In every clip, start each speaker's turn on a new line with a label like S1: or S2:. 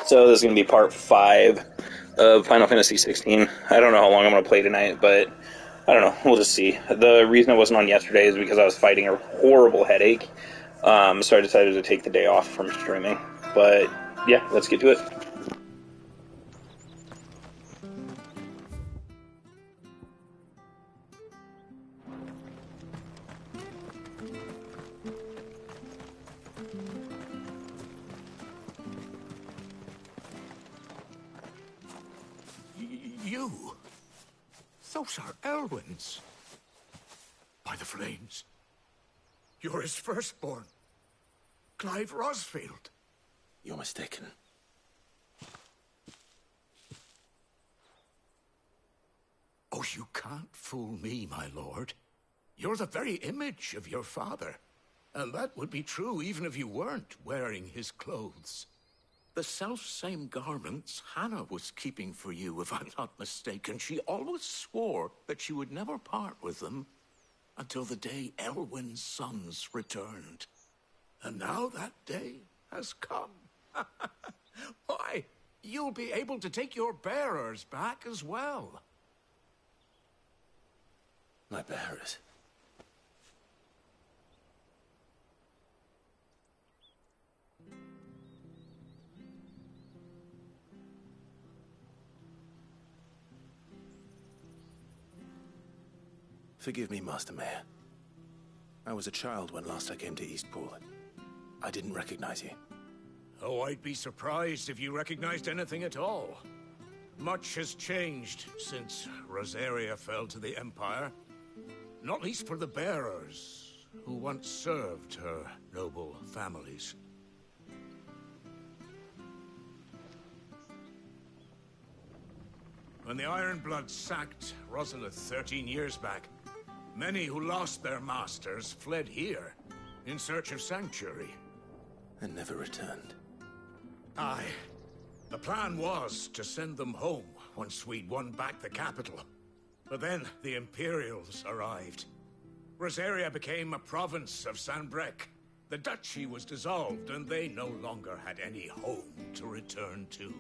S1: So this is going to be part 5 of Final Fantasy 16. I don't know how long I'm going to play tonight, but I don't know. We'll just see. The reason I wasn't on yesterday is because I was fighting a horrible headache, so I decided to take the day off from streaming. But yeah, let's get to it.
S2: You? Those are Elwyn's. By the flames. You're his firstborn. Clive Rosfield.
S3: You're mistaken.
S2: Oh, you can't fool me, my lord. You're the very image of your father. And that would be true even if you weren't wearing his clothes. The self-same garments Hannah was keeping for you, if I'm not mistaken. She always swore that she would never part with them until the day Elwyn's sons returned. And now that day has come. Why, you'll be able to take your bearers back as well.
S3: My bearers? Forgive me, Master Mayor. I was a child when last I came to Eastpool. I didn't recognize you.
S2: Oh, I'd be surprised if you recognized anything at all. Much has changed since Rosaria fell to the Empire. Not least for the bearers, who once served her noble families. When the Ironbloods sacked Rosalith 13 years back, many who lost their masters fled here in search of sanctuary.
S3: And never returned.
S2: Aye. The plan was to send them home once we'd won back the capital. But then the Imperials arrived. Rosaria became a province of Sanbreque. The duchy was dissolved, and they no longer had any home to return to.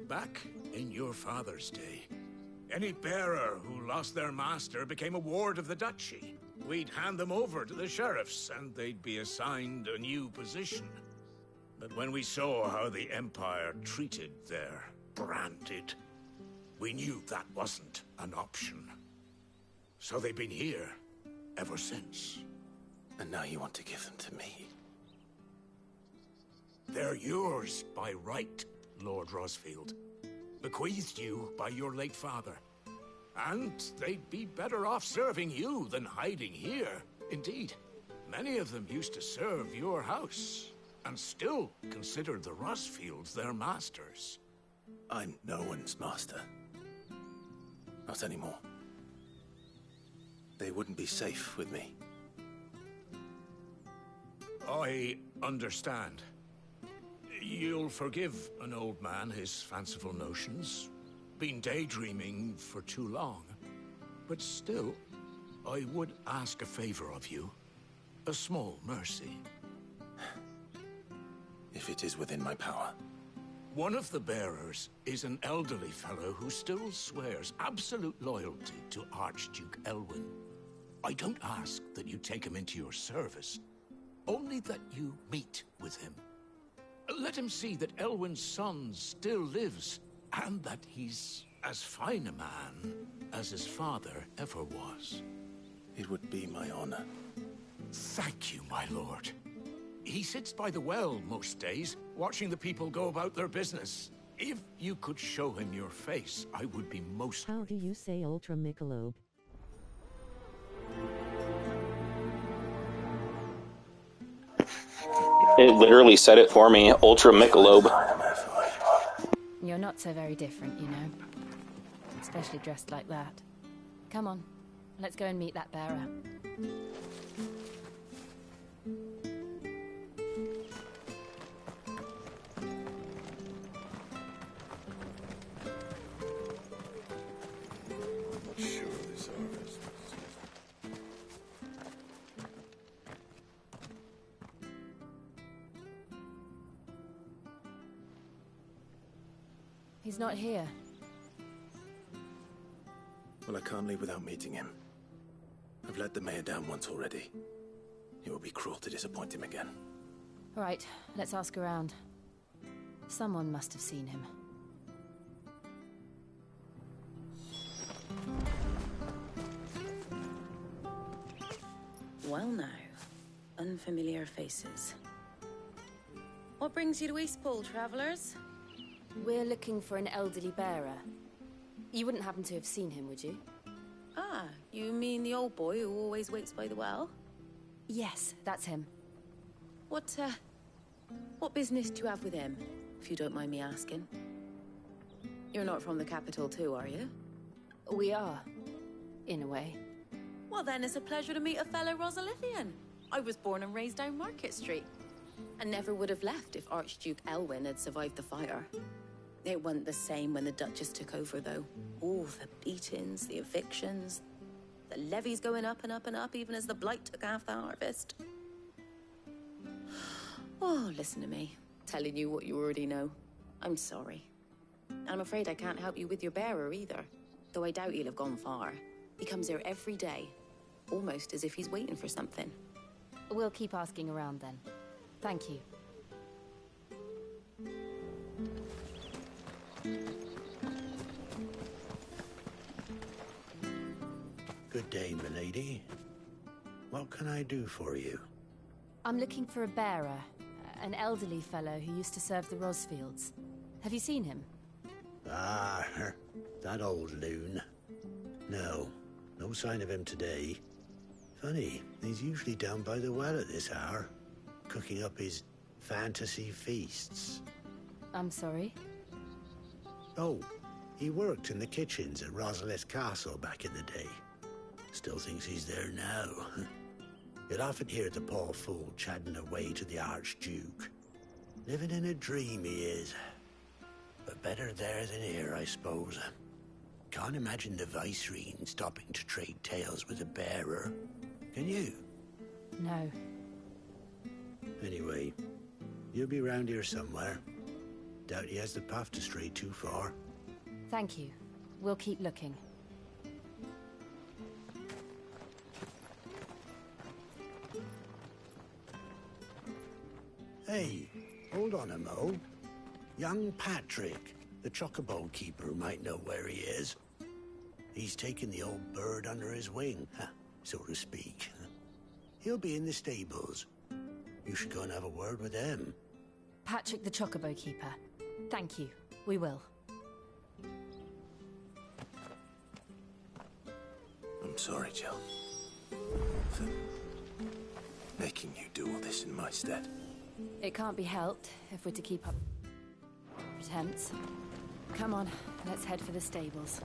S2: Back in your father's day, any bearer who lost their master became a ward of the duchy. We'd hand them over to the sheriffs, and they'd be assigned a new position. But when we saw how the Empire treated their branded, we knew that wasn't an option. So they've been here ever since.
S3: And now you want to give them to me?
S2: They're yours by right, Lord Rosfield. Bequeathed you by your late father. And they'd be better off serving you than hiding here. Indeed, many of them used to serve your house, and still consider the Rosfields their masters.
S3: I'm no one's master. Not anymore. They wouldn't be safe with me.
S2: I understand. You'll forgive an old man his fanciful notions. Been daydreaming for too long. But still, I would ask a favor of you. A small mercy.
S3: If it is within my power.
S2: One of the bearers is an elderly fellow who still swears absolute loyalty to Archduke Elwyn. I don't ask that you take him into your service, only that you meet with him. Let him see that Elwyn's son still lives, and that he's as fine a man as his father ever was.
S3: It would be my honor.
S2: Thank you, my lord. He sits by the well most days, watching the people go about their business. If you could show him your face, I would be most...
S4: How do you say Ultra Michelob?
S1: It literally said it for me, Ultra Michelob.
S5: You're not so very different, you know. Especially dressed like that. Come on, let's go and meet that bearer. He's not here.
S3: Well, I can't leave without meeting him. I've let the mayor down once already. It would be cruel to disappoint him again.
S5: All right, let's ask around. Someone must have seen him.
S6: Well now, unfamiliar faces. What brings you to Eastpool, travellers?
S5: We're looking for an elderly bearer. You wouldn't happen to have seen him, would you?
S6: Ah, you mean the old boy who always waits by the well?
S5: Yes, that's him.
S6: What business do you have with him, if you don't mind me asking? You're not from the capital too, are you?
S5: We are, in a way.
S6: Well then, it's a pleasure to meet a fellow Rosalithian. I was born and raised down Market Street. And never would have left if Archduke Elwyn had survived the fire. It wasn't the same when the Duchess took over, though. Oh, the beatings, the evictions, the levies going up and up and up, even as the blight took half the harvest. Oh, listen to me, telling you what you already know. I'm sorry. I'm afraid I can't help you with your bearer either, though I doubt he'll have gone far. He comes here every day, almost as if he's waiting for something.
S5: We'll keep asking around then. Thank you.
S7: Good day, milady. What can I do for you?
S5: I'm looking for a bearer, an elderly fellow who used to serve the Rosfields. Have you seen him?
S7: Ah, that old loon. No sign of him today. Funny, he's usually down by the well at this hour, cooking up his fantasy feasts.
S5: I'm sorry?
S7: Oh, he worked in the kitchens at Rosalith Castle back in the day. Still thinks he's there now. You'd often hear the poor fool chatting away to the Archduke. Living in a dream he is. But better there than here, I suppose. Can't imagine the Vicereine stopping to trade tales with a bearer. Can you?
S5: No.
S7: Anyway, you'll be round here somewhere. Doubt he has the path to stray too far.
S5: Thank you. We'll keep looking.
S7: Hey, hold on a mo. Young Patrick, the chocobo keeper, might know where he is. He's taken the old bird under his wing, so to speak. He'll be in the stables. You should go and have a word with him.
S5: Patrick the Chocobo Keeper. Thank you. We will.
S3: I'm sorry, Jill. For making you do all this in my stead.
S5: It can't be helped if we're to keep up pretense. Come on, let's head for the stables.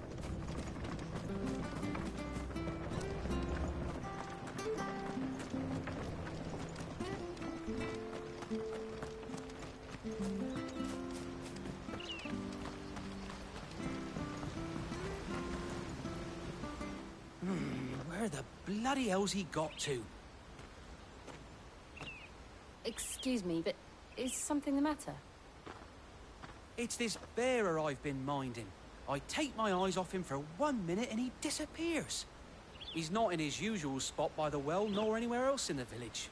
S8: Where the bloody hell's he got to?
S5: Excuse me, but is something the matter?
S8: It's this bearer I've been minding. I take my eyes off him for 1 minute and he disappears. He's not in his usual spot by the well, nor anywhere else in the village.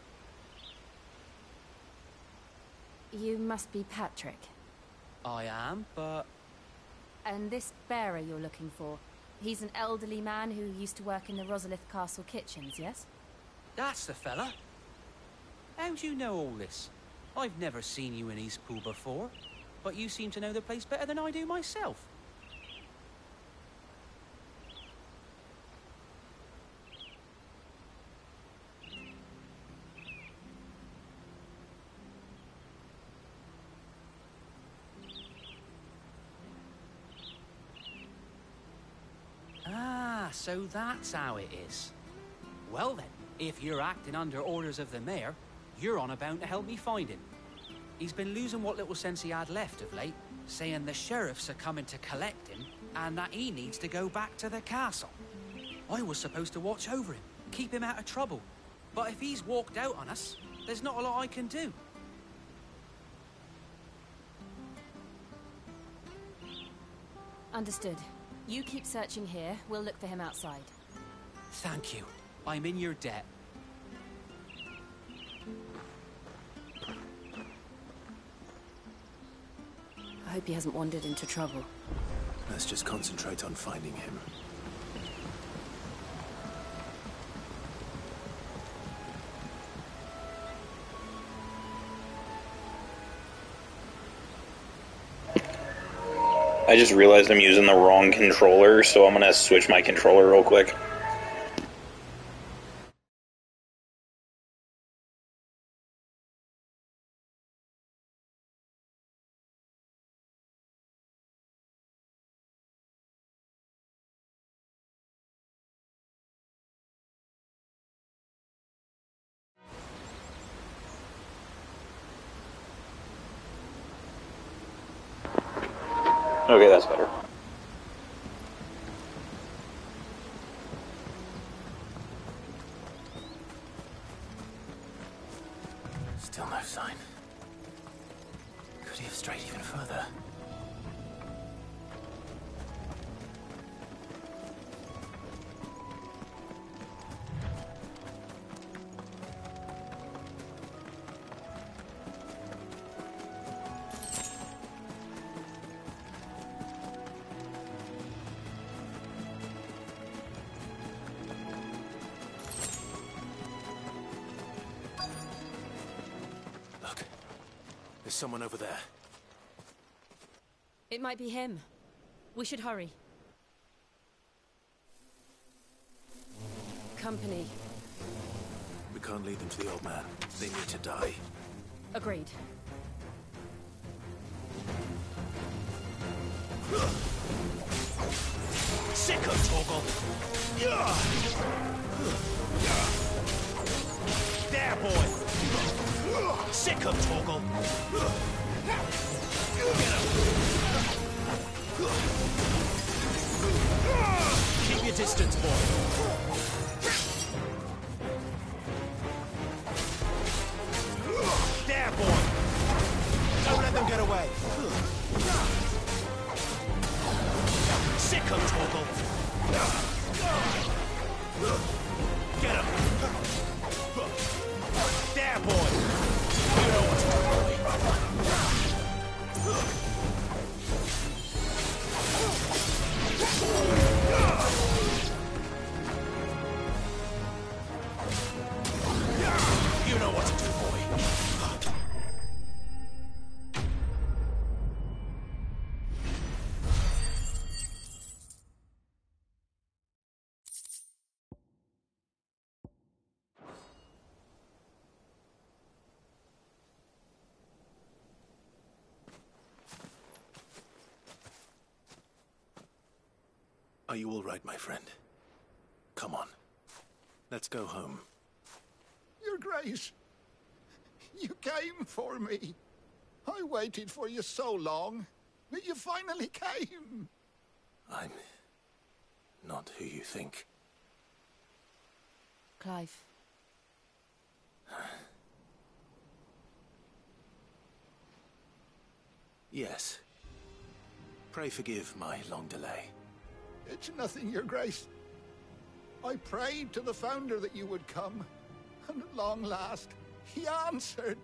S5: You must be Patrick.
S8: I am, but...
S5: And this bearer you're looking for, he's an elderly man who used to work in the Rosalith Castle kitchens, yes?
S8: That's the fella. How'd you know all this? I've never seen you in Eastpool before, but you seem to know the place better than I do myself. Ah, so that's how it is. Well then, if you're acting under orders of the mayor, you're on about to help me find him. He's been losing what little sense he had left of late, saying the sheriffs are coming to collect him and that he needs to go back to the castle. I was supposed to watch over him, keep him out of trouble. But if he's walked out on us, there's not a lot I can do.
S5: Understood. You keep searching here, we'll look for him outside.
S8: Thank you. I'm in your debt.
S5: I hope he hasn't wandered into trouble.
S3: Let's just concentrate on finding him.
S1: I just realized I'm using the wrong controller, so I'm gonna switch my controller real quick. Okay, that's better.
S3: Still no sign. Could he have strayed even further? Look, there's someone over there.
S5: It might be him. We should hurry. Company.
S3: We can't lead them to the old man. They need to die.
S5: Agreed.
S3: Sicko, Torgal! There, boy! Sicko, Torgal! Keep your distance, boy! There, boy! Don't let them get away! Sicko, Torgal! Get him! There, boy! You know what to do, You know what to do, boy. Are you all right, my friend? Come on. Let's go home.
S9: Your Grace, you came for me. I waited for you so long, but you finally came.
S3: I'm not who you think.
S5: Clive.
S3: Yes. Pray forgive my long delay.
S9: It's nothing, Your Grace. I prayed to the Founder that you would come, and at long last, he answered.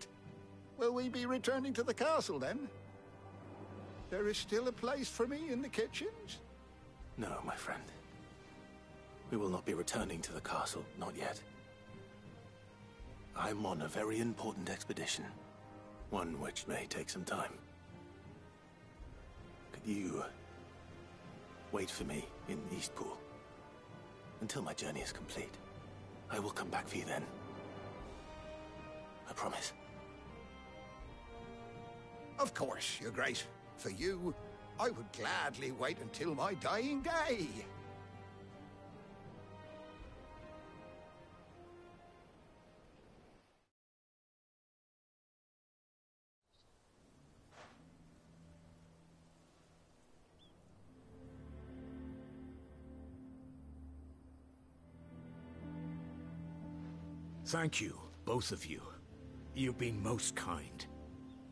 S9: Will we be returning to the castle, then? There is still a place for me in the kitchens?
S3: No, my friend. We will not be returning to the castle, not yet. I'm on a very important expedition. One which may take some time. Could you wait for me in Eastpool until my journey is complete? I will come back for you then. I promise.
S9: Of course, Your Grace. For you, I would gladly wait until my dying day.
S2: Thank you, both of you. You've been most kind.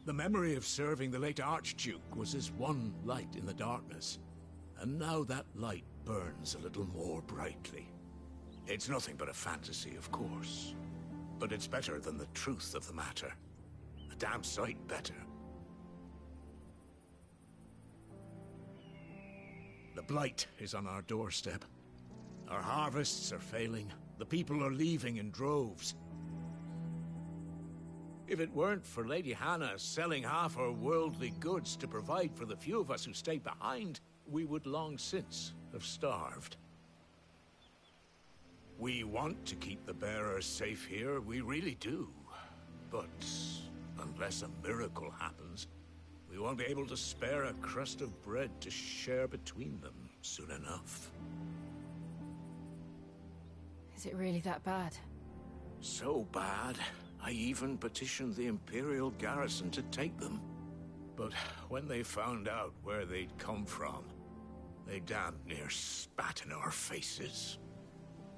S2: The memory of serving the late Archduke was as one light in the darkness, and now that light burns a little more brightly. It's nothing but a fantasy, of course, but it's better than the truth of the matter. A damn sight better. The Blight is on our doorstep. Our harvests are failing. The people are leaving in droves. If it weren't for Lady Hannah selling half her worldly goods to provide for the few of us who stay behind, we would long since have starved. We want to keep the bearers safe here, we really do. But unless a miracle happens, we won't be able to spare a crust of bread to share between them soon enough.
S5: Is it really that bad?
S2: So bad, I even petitioned the Imperial garrison to take them. But when they found out where they'd come from, they damn near spat in our faces.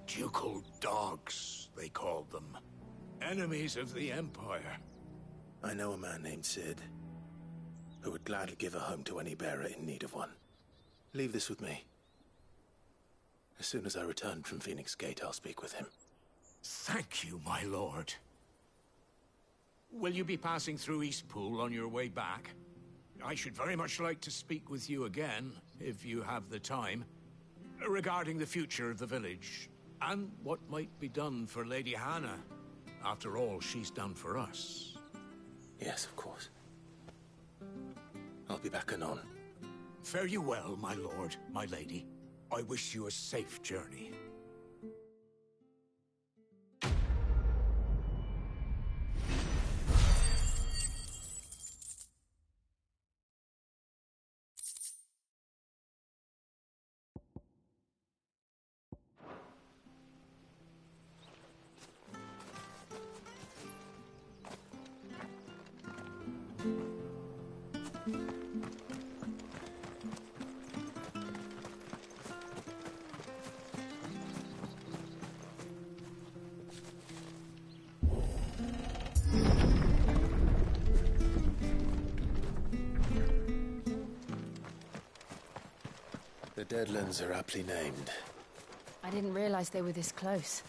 S2: Ducal dogs, they called them. Enemies of the Empire.
S3: I know a man named Sid, who would gladly give a home to any bearer in need of one. Leave this with me. As soon as I return from Phoenix Gate, I'll speak with him.
S2: Thank you, my lord. Will you be passing through Eastpool on your way back? I should very much like to speak with you again, if you have the time, regarding the future of the village, and what might be done for Lady Hannah. After all she's done for us.
S3: Yes, of course. I'll be back anon.
S2: Fare you well, my lord, my lady. I wish you a safe journey.
S3: The Deadlands are aptly named.
S5: I didn't realize they were this close.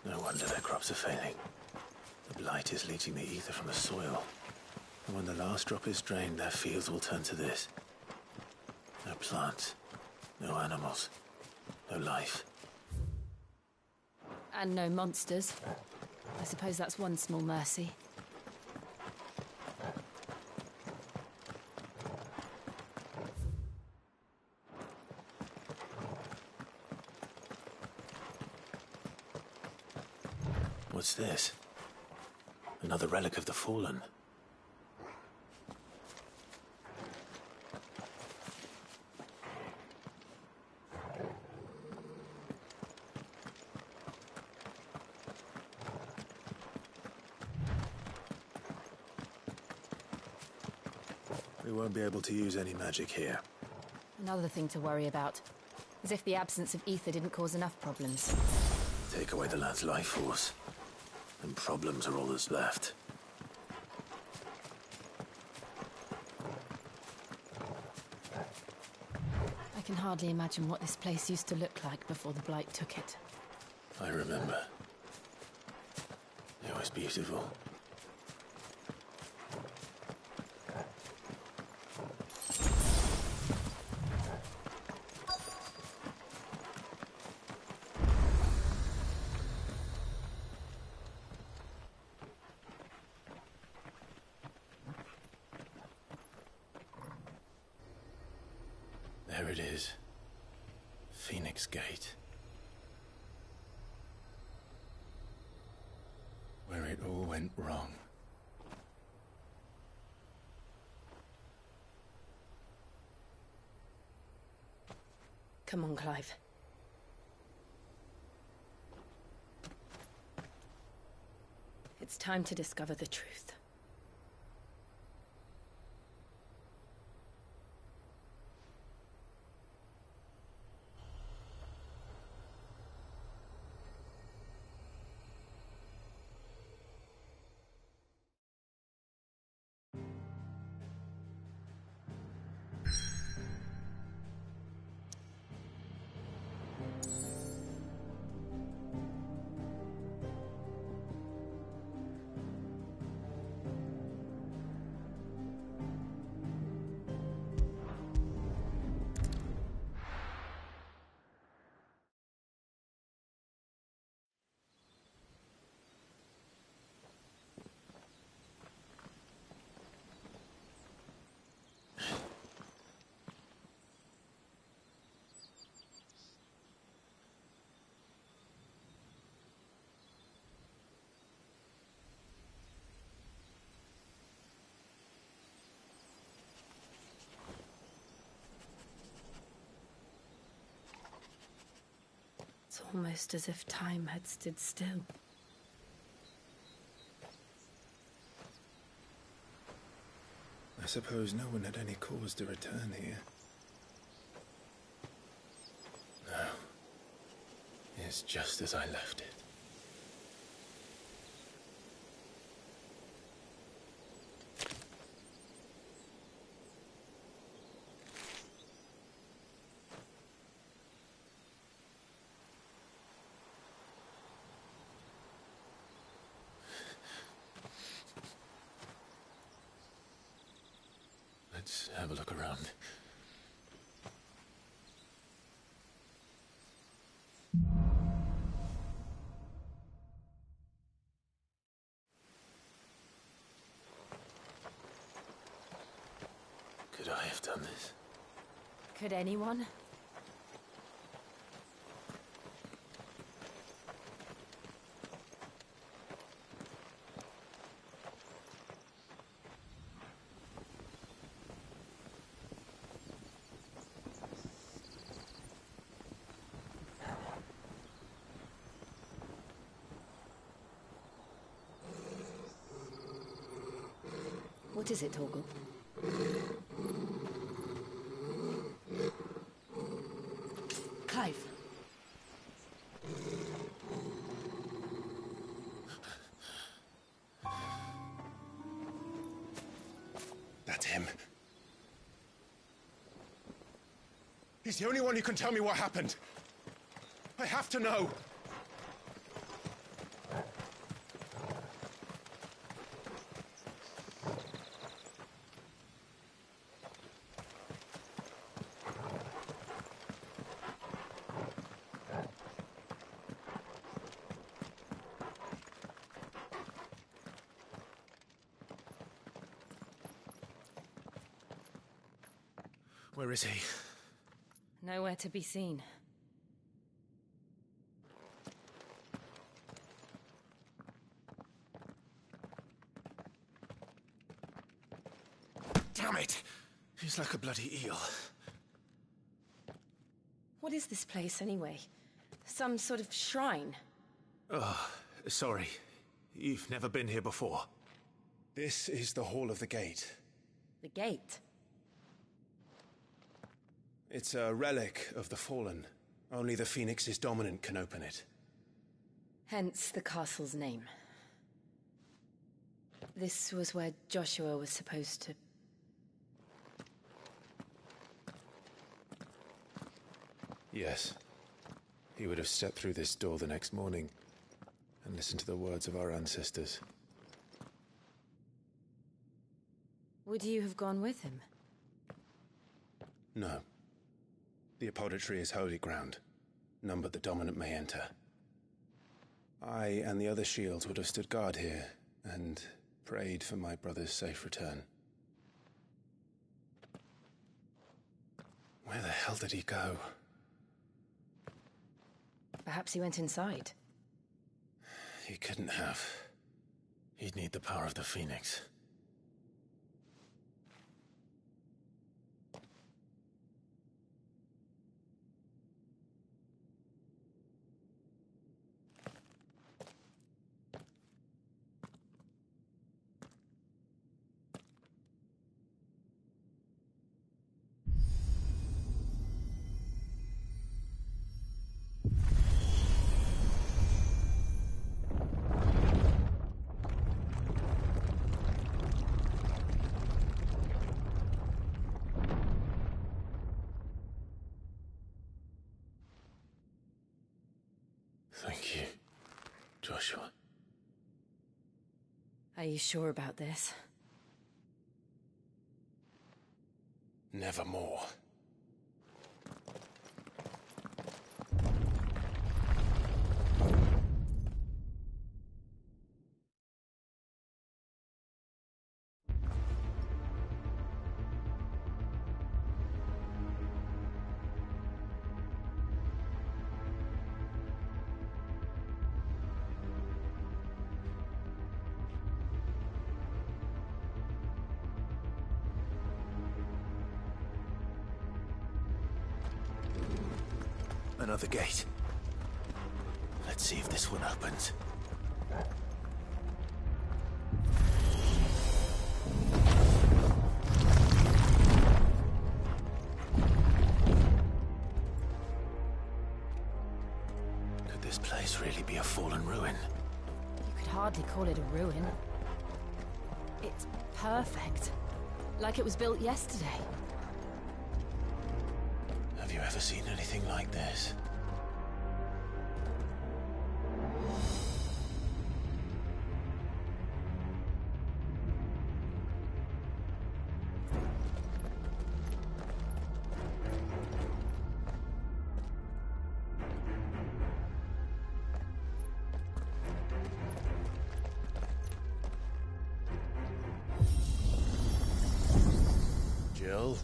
S3: No wonder their crops are failing. The Blight is leaching the ether from the soil. And when the last drop is drained, their fields will turn to this. No plants, no animals, no life.
S5: And no monsters. I suppose that's one small mercy.
S3: What's this? Another relic of the Fallen. We won't be able to use any magic here.
S5: Another thing to worry about. As if the absence of ether didn't cause enough problems.
S3: Take away the lad's life force, and problems are all that's left.
S5: I can hardly imagine what this place used to look like before the Blight took it.
S3: I remember. It was beautiful. There it is. Phoenix Gate. Where it all went wrong.
S5: Come on, Clive. It's time to discover the truth. Almost as if time had stood still.
S3: I suppose no one had any cause to return here. No. It's just as I left it. Let's have a look around. Could I have done this?
S5: Could anyone? What is it, Torgal? Clive.
S3: That's him. He's the only one who can tell me what happened. I have to know. Where is he?
S5: Nowhere to be seen.
S3: Damn it! He's like a bloody eel.
S5: What is this place, anyway? Some sort of shrine?
S3: Oh, sorry. You've never been here before. This is the Hall of the Gate.
S5: The gate?
S3: It's a relic of the Fallen. Only the Phoenix's dominant can open it.
S5: Hence the castle's name. This was where Joshua was supposed to...
S3: Yes. He would have stepped through this door the next morning and listened to the words of our ancestors.
S5: Would you have gone with him?
S3: No. The apodatory is holy ground. None but the dominant may enter. I and the other shields would have stood guard here and prayed for my brother's safe return. Where the hell did he go?
S5: Perhaps he went inside.
S3: He couldn't have. He'd need the power of the Phoenix. Thank you, Joshua.
S5: Are you sure about this?
S3: Nevermore. Another gate. see if this one opens. Could this place really be a fallen ruin?
S5: You could hardly call it a ruin. It's perfect. Like it was built yesterday.
S3: Have you ever seen anything like this? Jill?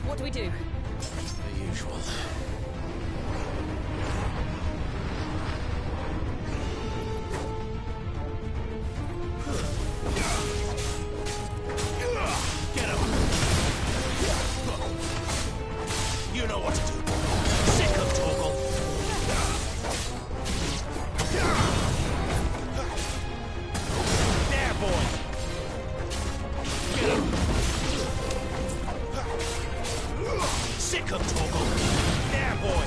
S5: What do we do?
S3: The usual.
S2: Get him! You know what to do. Sick of Torgal. There, boy. Get him! Sick of Torgal. There, boy.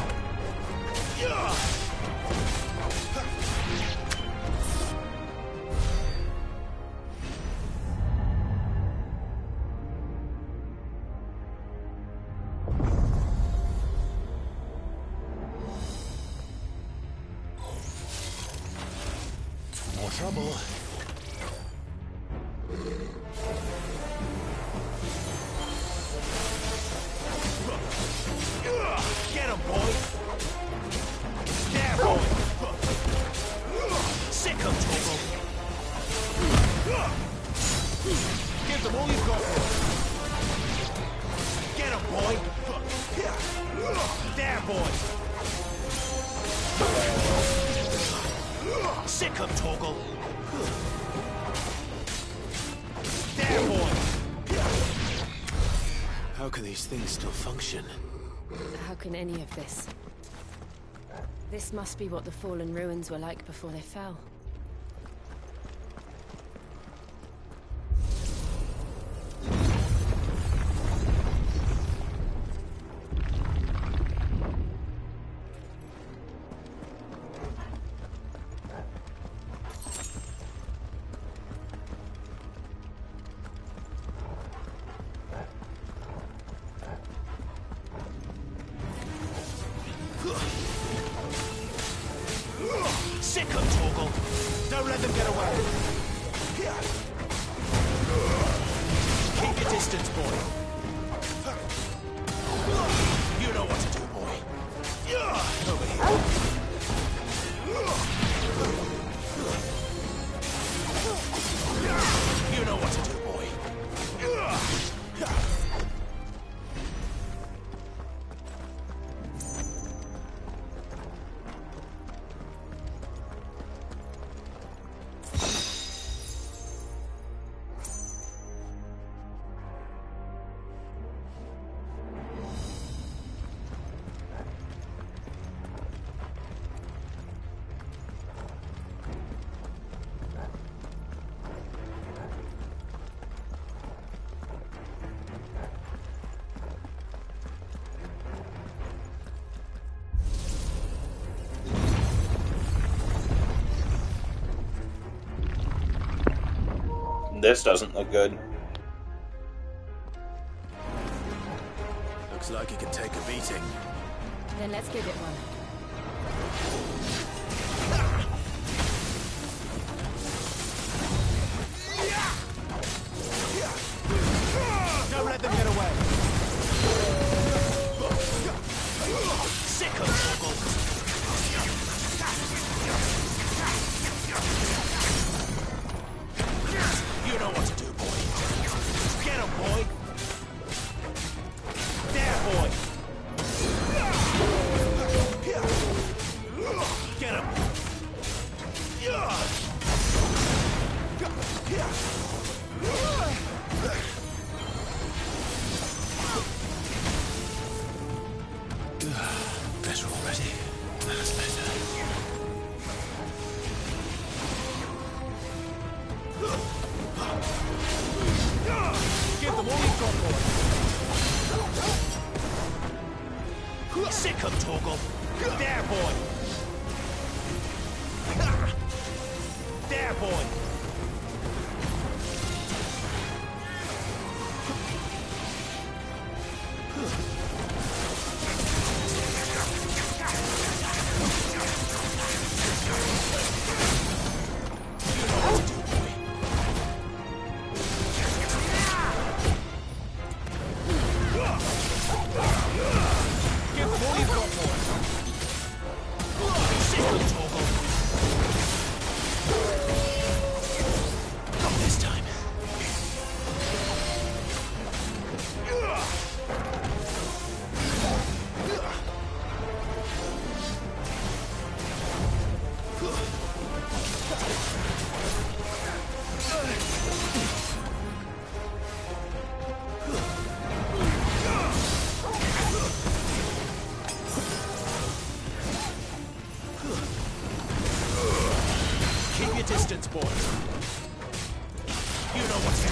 S3: More trouble.
S2: Get him, boy. There, boy. Sick of Torgal. Give them all you've got. Get him, boy. There, boy. Sick of Torgal. There, boy.
S3: How can these things still function?
S5: How can any of this? This must be what the fallen ruins were like before they fell.
S2: Sick of Torgal. Don't let them get away. Keep your distance, boy. You know what to do, boy. Over here. You know what to do, boy.
S1: This doesn't look good.
S3: Looks like he can take a beating.
S5: Then let's give it one.
S2: Don't let them get away. Sick of Torgal. You know what to do, boy. Get him, boy. There, boy.
S3: better already. That's better.
S10: Give them all you've got, boy. Sick 'em, Torgal. There, boy. There, boy. Distance, boys. You know what's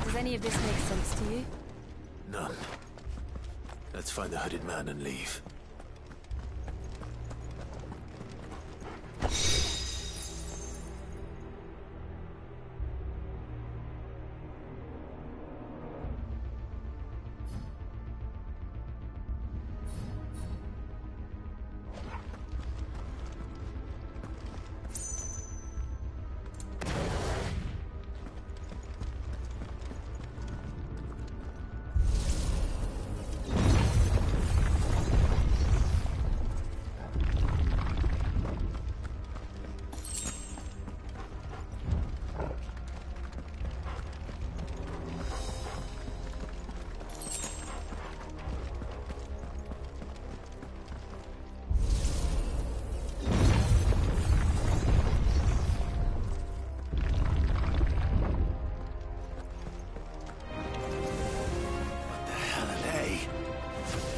S5: Does any of this make sense to you?
S3: None. Let's find the hooded man and leave.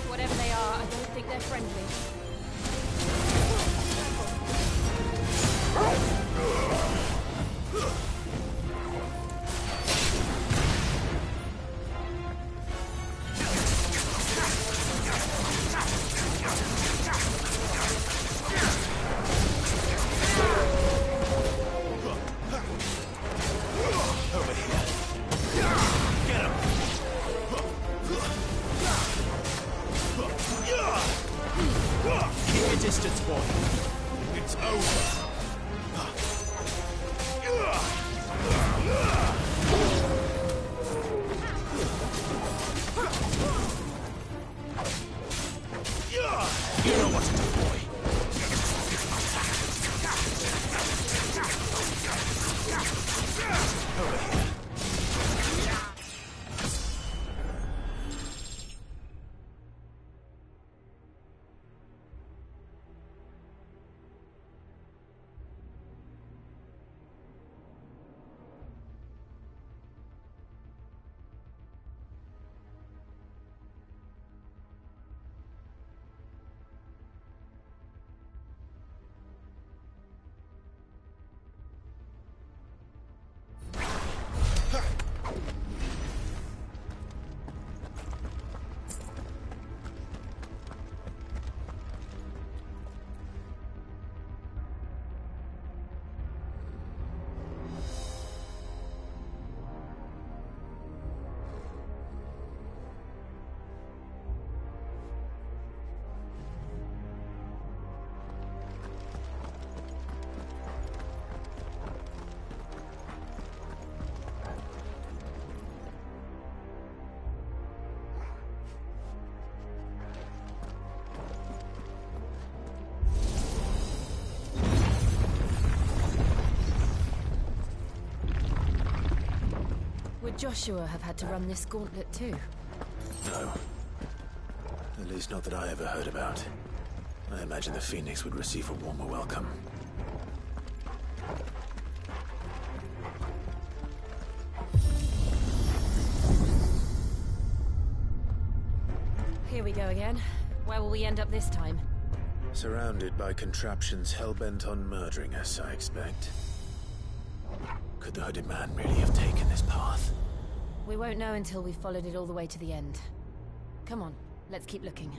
S5: Whatever they are, I don't think they're friendly.
S10: distance, boy. It's over. You know what to do, boy. Over here.
S5: Would Joshua have had to run this gauntlet too?
S3: No. At least not that I ever heard about. I imagine the Phoenix would receive a warmer welcome.
S5: Here we go again. Where will we end up this time?
S3: Surrounded by contraptions hell-bent on murdering us, I expect. Could the hooded man really have taken this path?
S5: We won't know until we've followed it all the way to the end. Come on, let's keep looking.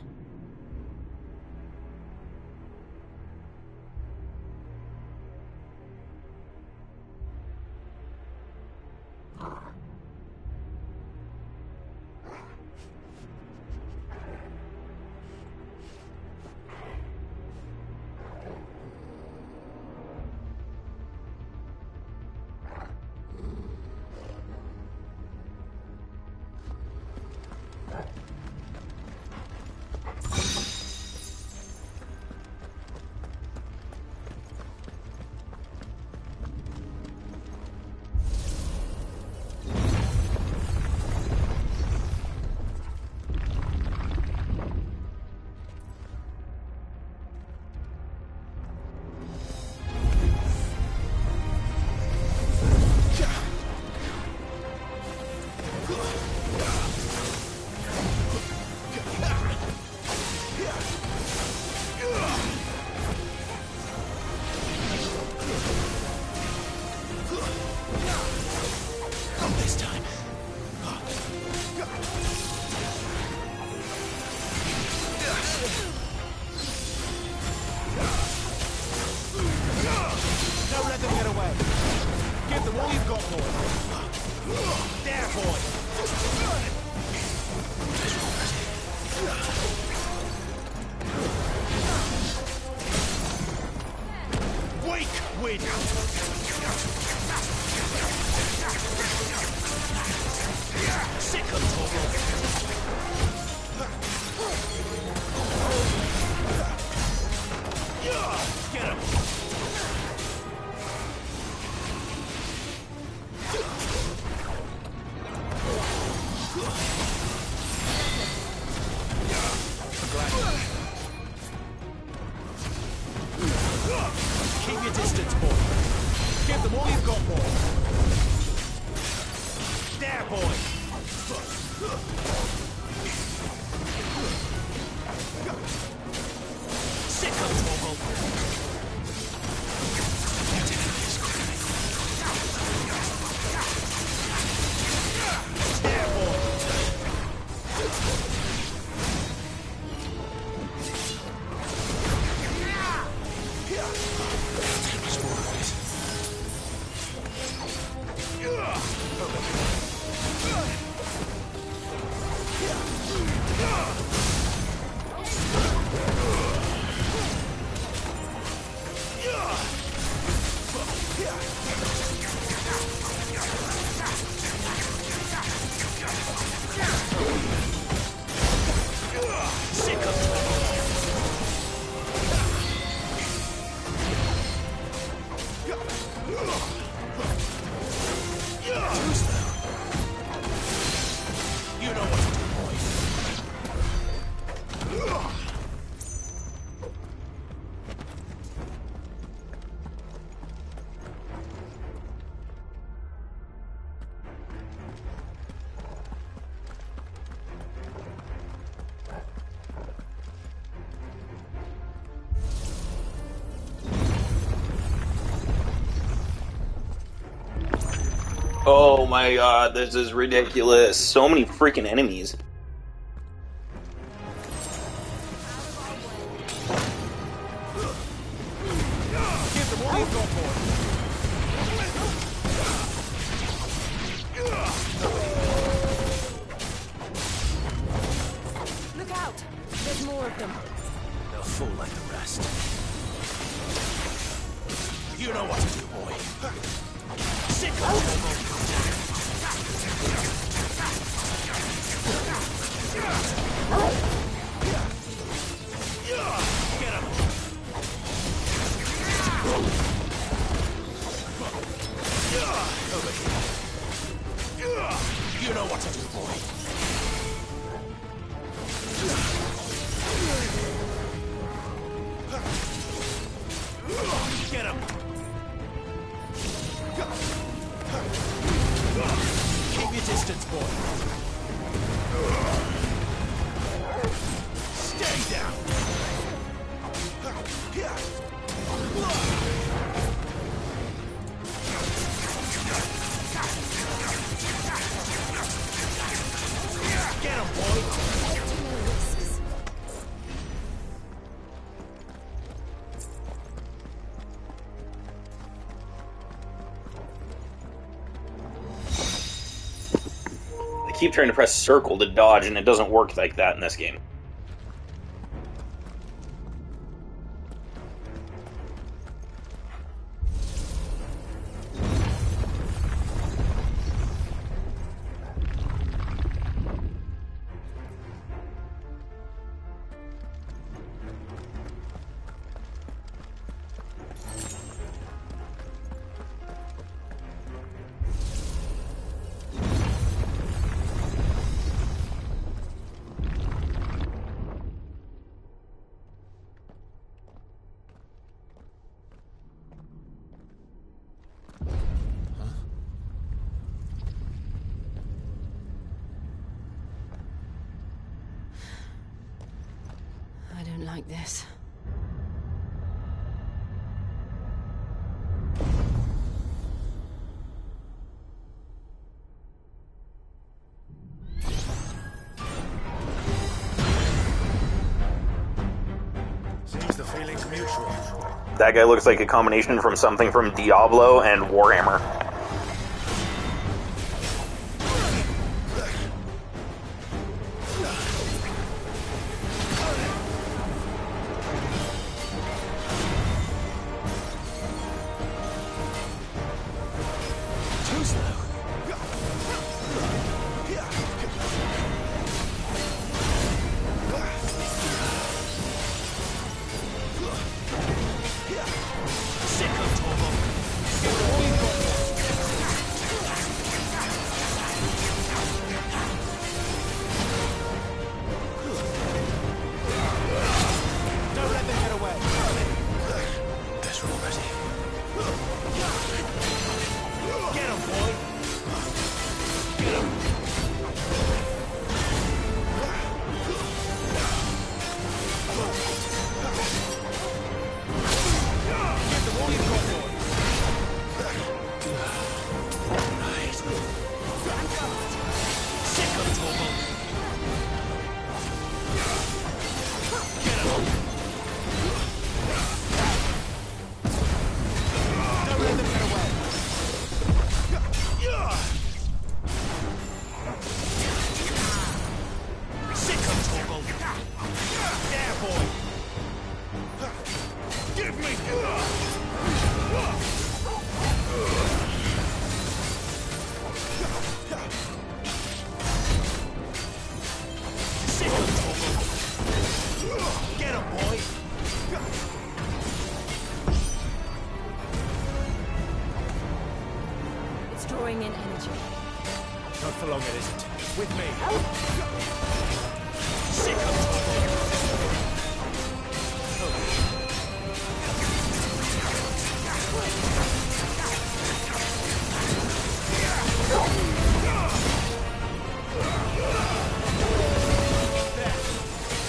S10: Keep your distance, boy. Give them all you've got, boy. There, boy. Sick of trouble. There, boy.
S1: Oh my god, this is ridiculous. So many freaking enemies.
S10: Give them all you've got, boy.
S5: Look out! There's more of them.
S10: They'll fall like the rest. You know what to do, boy. Sick of trouble. Get him. Over here. You know what to do, boy. Get him. Keep your distance, boy. Stay down.
S1: keep trying to press circle to dodge, and it doesn't work like that in this game.
S5: I don't like this.
S10: Seems the feeling's mutual.
S1: That guy looks like a combination from something from Diablo and Warhammer.
S5: Drawing in energy.
S10: Not for long, it isn't. With me.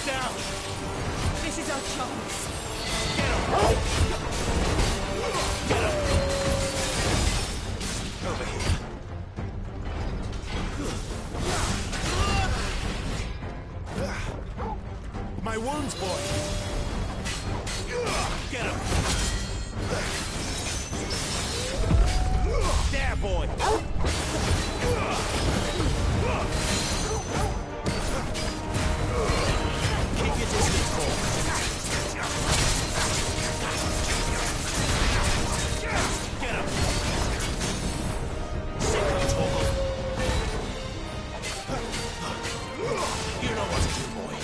S5: Down. This is our chance.
S10: Over here. My wounds, boy. Get him. There, boy. Keep your distance, boy. Get him. Sick of Torgal. You know what to do, boy.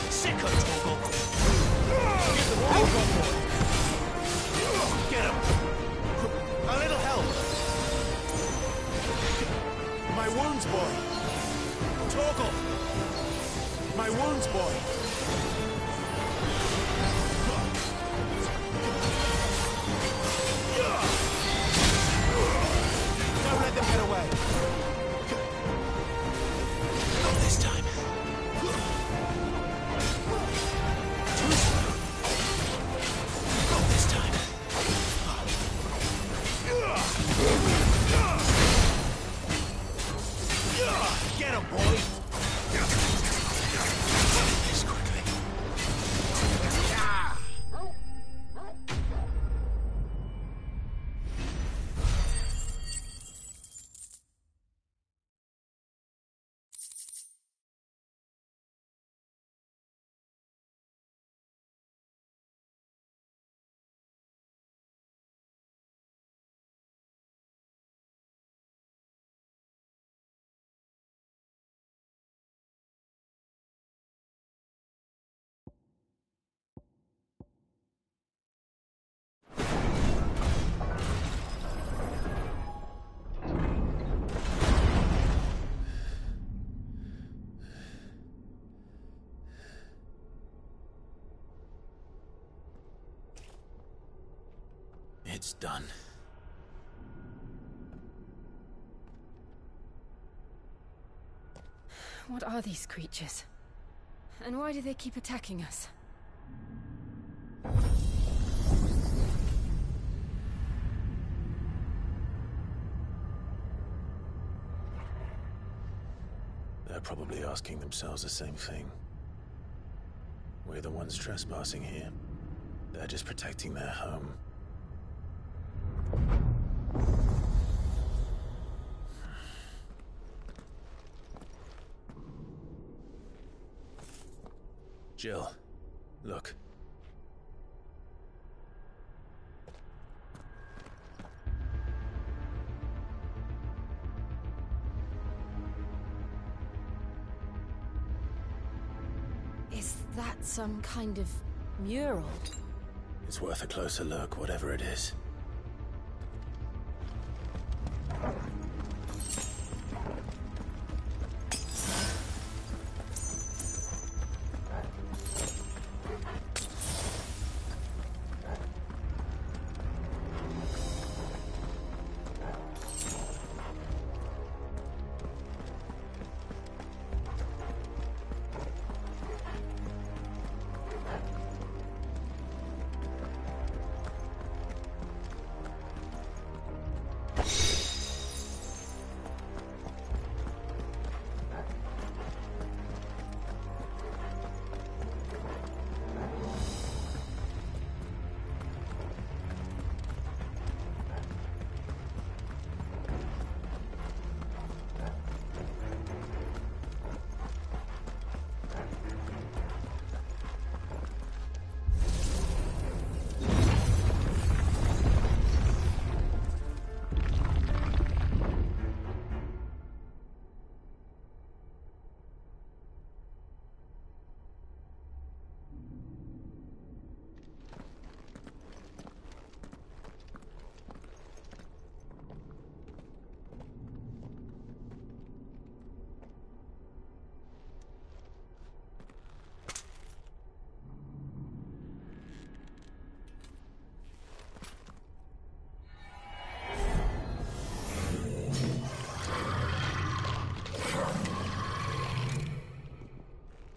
S10: Sick of Torgal. Give them all you've got, boy. Get him. A little help. My wounds, boy. Torgal. My wounds, boy. Don't let them get away. Not this time. Too slow. Not this time. Get him, boy. This quickly.
S3: It's done.
S5: What are these creatures? And why do they keep attacking us?
S3: They're probably asking themselves the same thing. We're the ones trespassing here. They're just protecting their home. Jill, look.
S5: Is that some kind of mural?
S3: It's worth a closer look, whatever it is.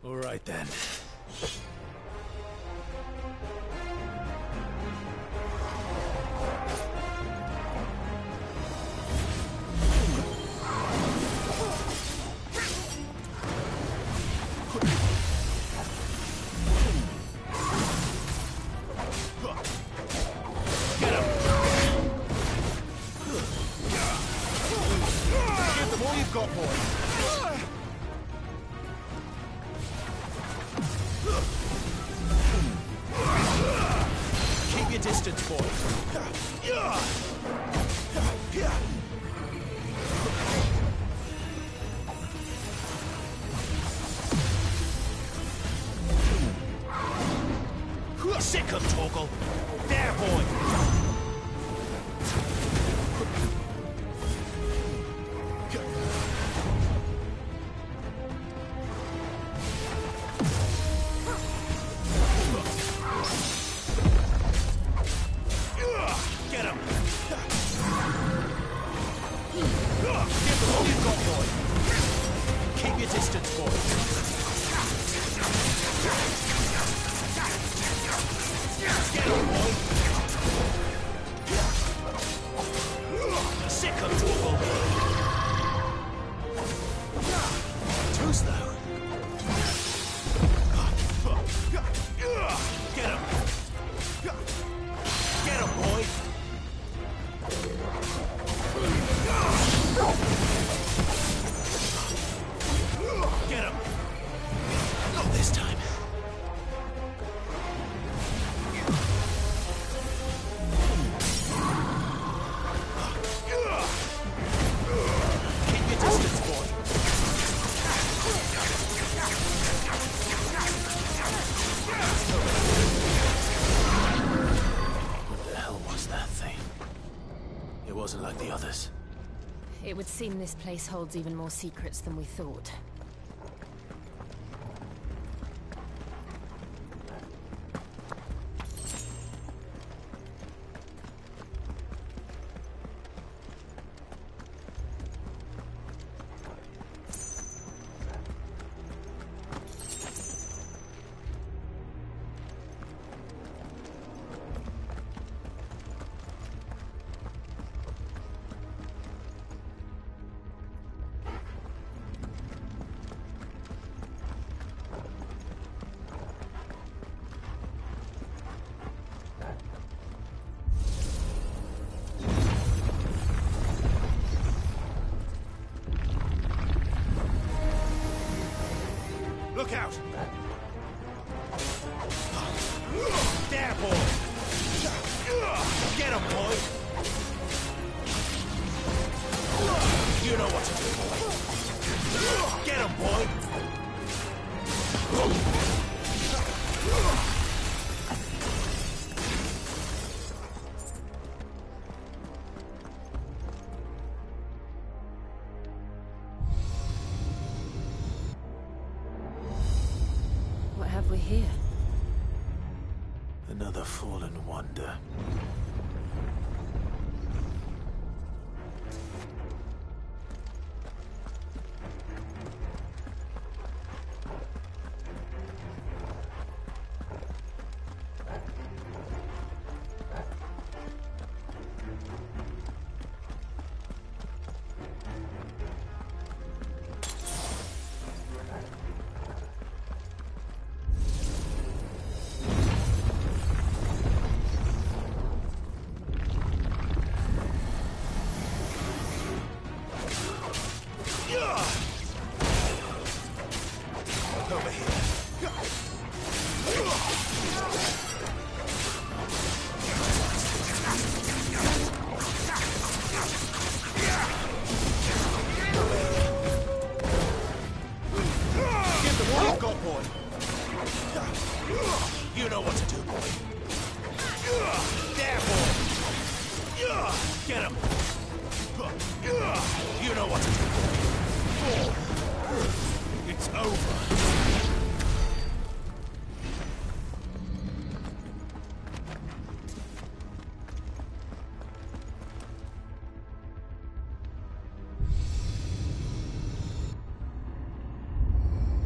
S3: All right then.
S10: Give them all you've got, boy. Keep your distance, boy. Sick of Torgal. There, boy. Get him! Give them all you've got, boy. Keep your distance, boy. Get him, boy. Sick of Torgal. Too slow. Get him! Get him, boy! Get him! Not this time. Keep your distance, boy.
S3: What the hell was that thing? It wasn't like the others.
S5: It would seem this place holds even more secrets than we thought.
S10: Look out! There, boy! Get him, boy! You know what to do, boy! Get him, boy!
S5: What have we here?
S3: Another fallen wonder.
S10: Over here. Give them all you've got, boy. You know what to do, boy. There, boy. Get him. You know what to do, boy. It's over.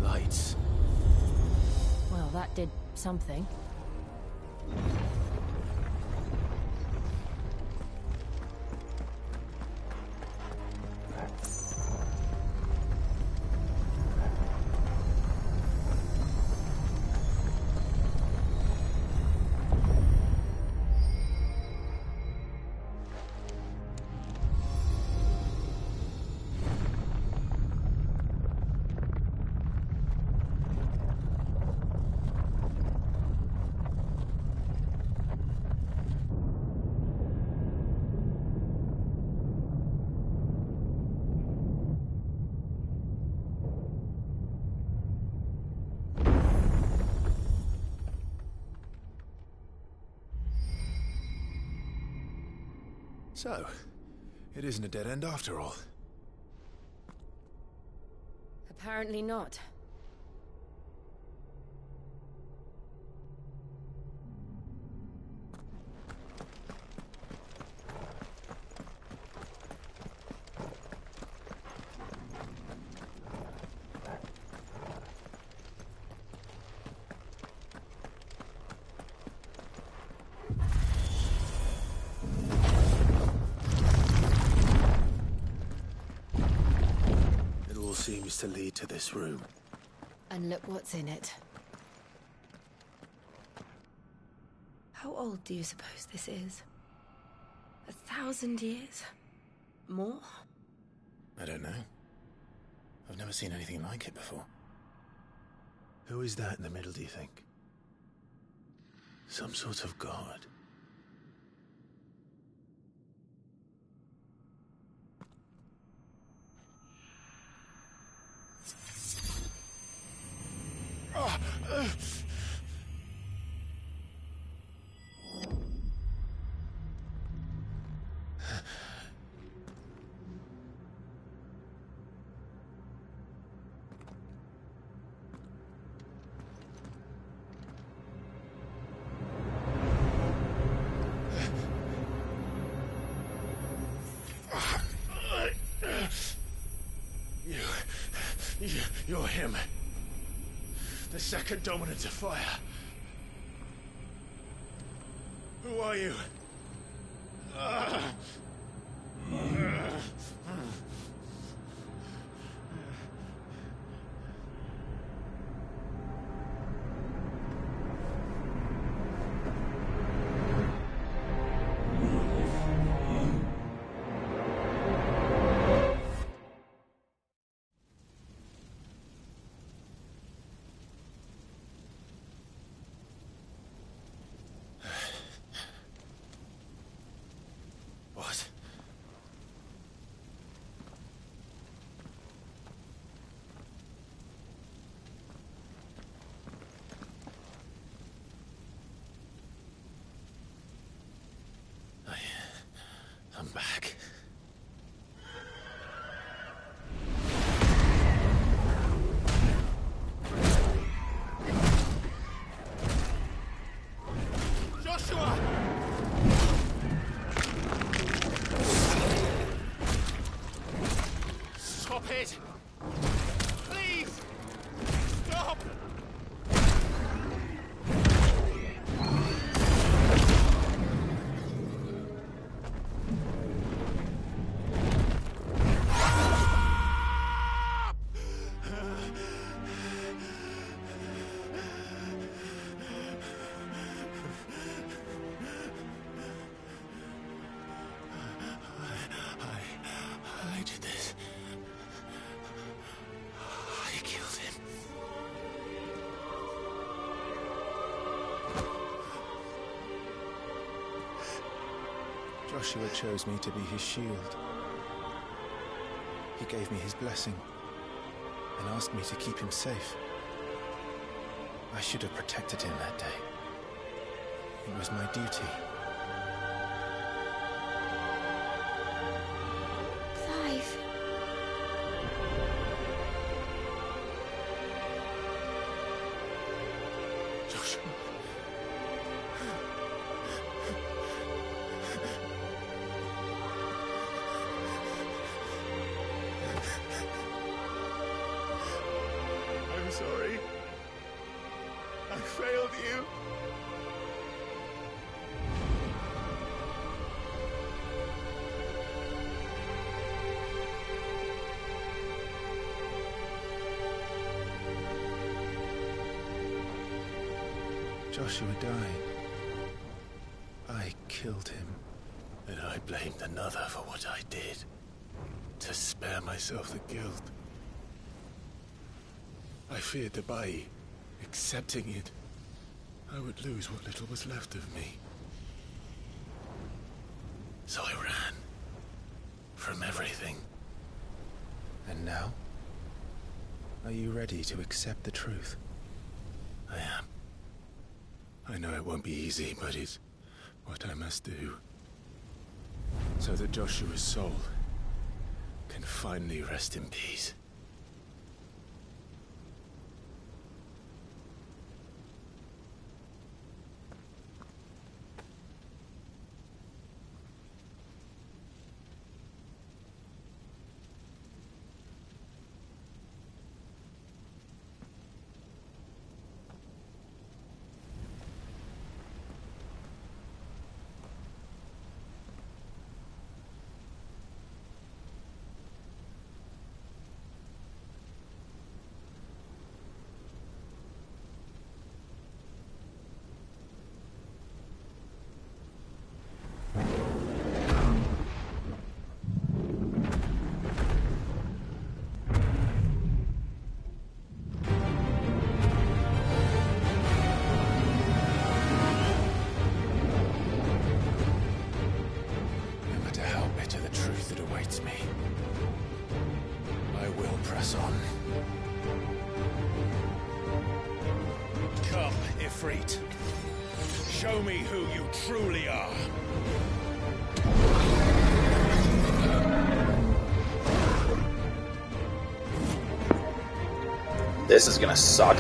S3: Lights.
S5: Well, that did something.
S3: So, it isn't a dead end after all.
S5: Apparently not.
S3: It all seems to lead to this room.
S5: And look what's in it.
S11: How old do you suppose this is? 1,000 years? More?
S3: I don't know. I've never seen anything like it before. Who is that in the middle, do you think? Some sort of god? You're him. The second dominant of fire. Who are you? Joshua chose me to be his shield. He gave me his blessing and asked me to keep him safe. I should have protected him that day. It was my duty.
S11: Clive.
S3: Joshua. I'm sorry. I failed you. Joshua died. I killed him. And I blamed another for what I did. To spare myself the guilt. I feared that by accepting it, I would lose what little was left of me. So I ran. From everything. And now? Are you ready to accept the truth? I am. I know it won't be easy, but it's what I must do. So that Joshua's soul can finally rest in peace.
S10: Ifrit. Show me who you truly are.
S1: This is gonna suck.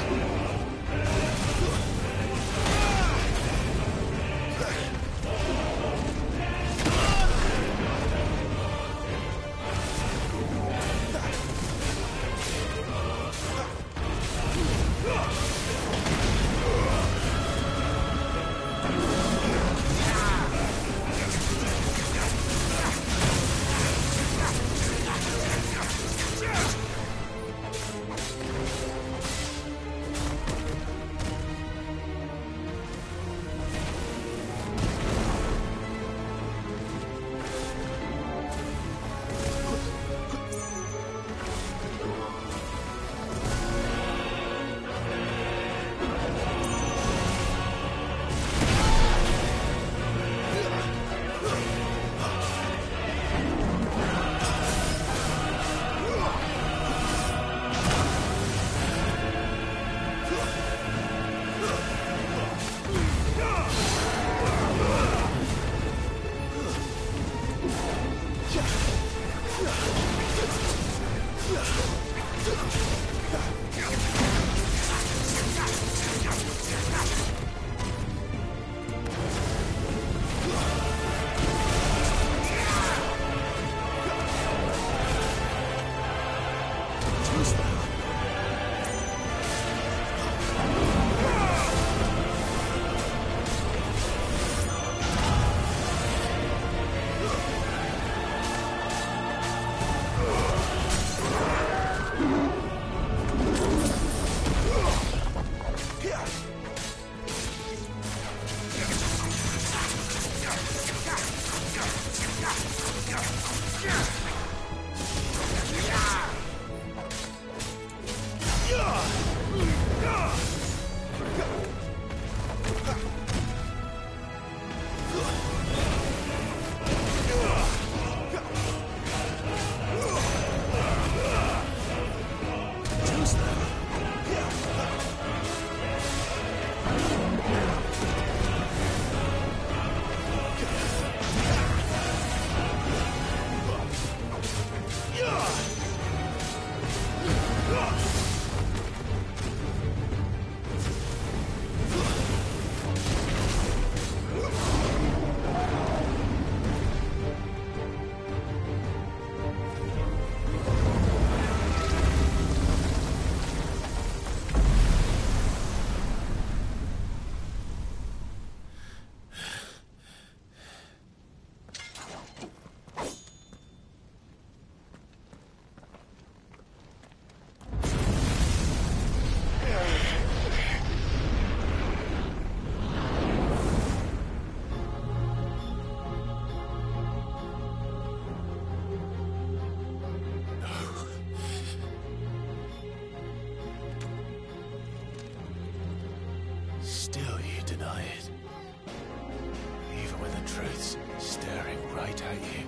S3: truths staring right at you.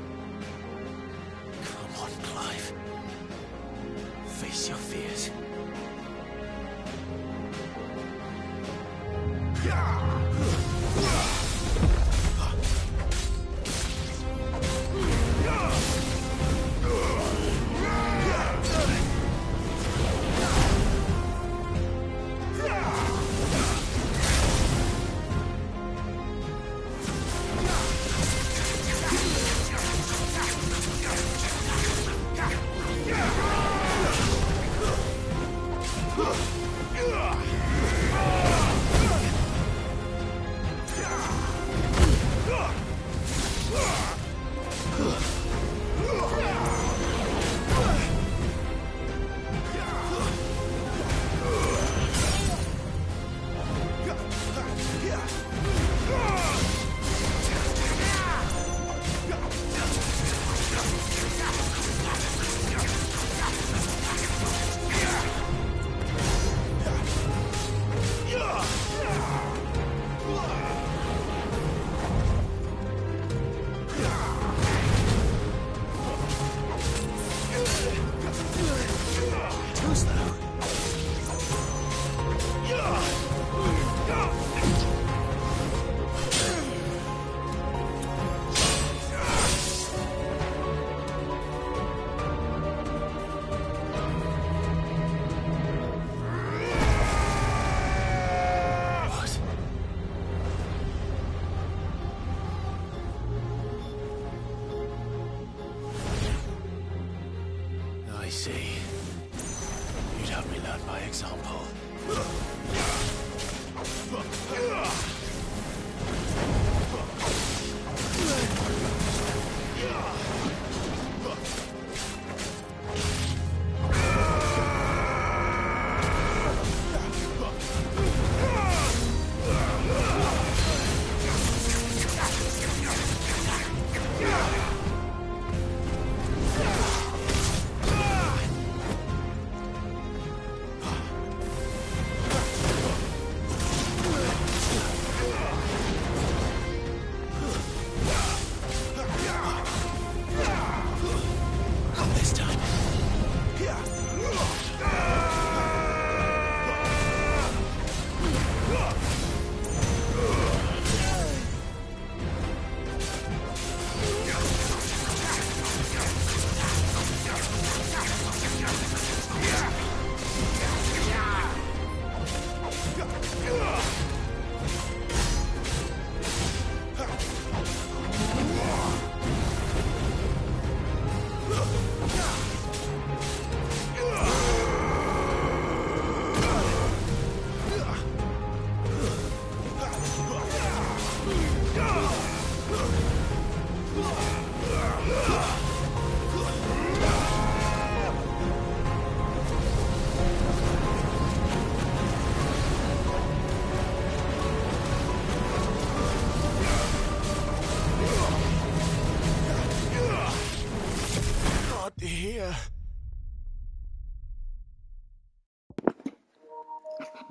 S3: Come on, Clive. Face your fears. I see. You'd have me learn by example.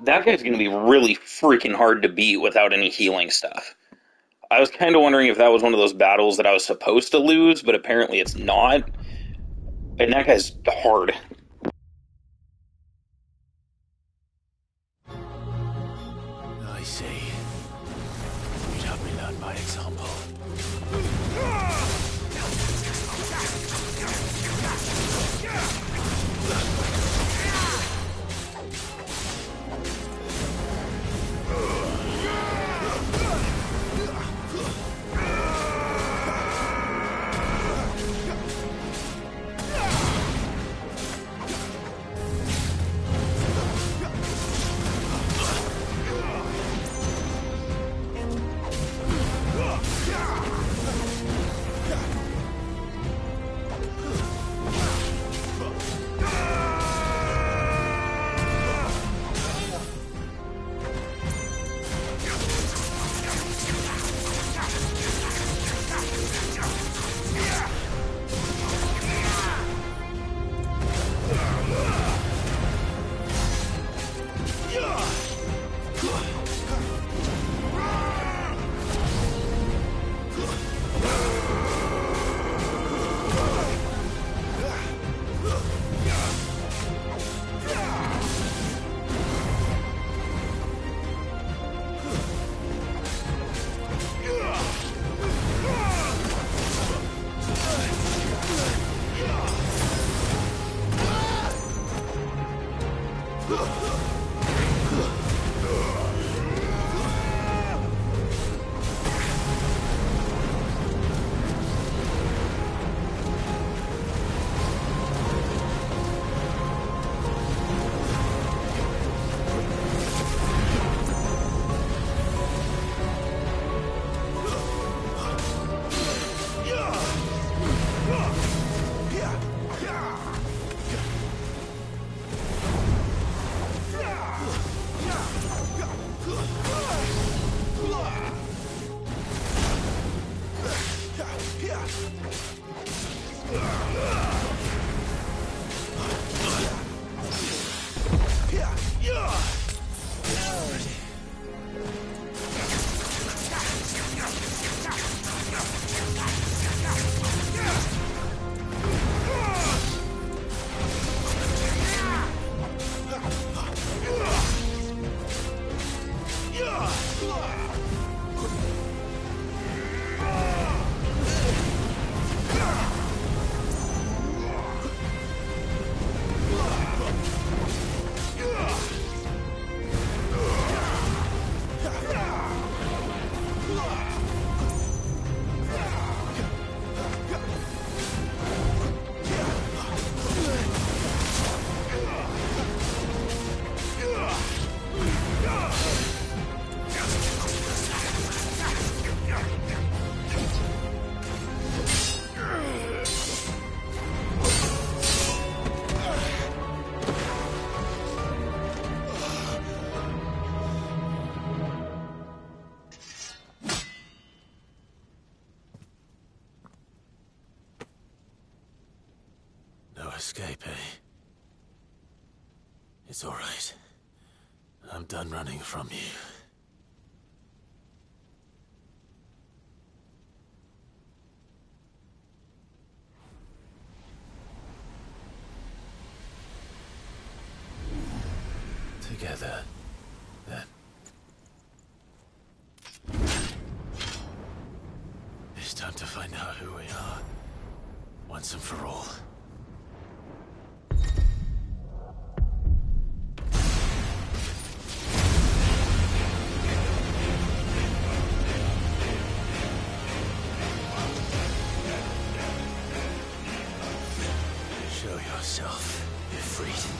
S1: That guy's going to be really freaking hard to beat without any healing stuff. I was kind of wondering if that was one of those battles that I was supposed to lose, but apparently it's not. And that guy's hard.
S3: I see. You'd have me learn by example. Escape, eh? It's all right. I'm done running from you. Together, then. It's time to find out who we are, once and for all. Show yourself, Ifrit.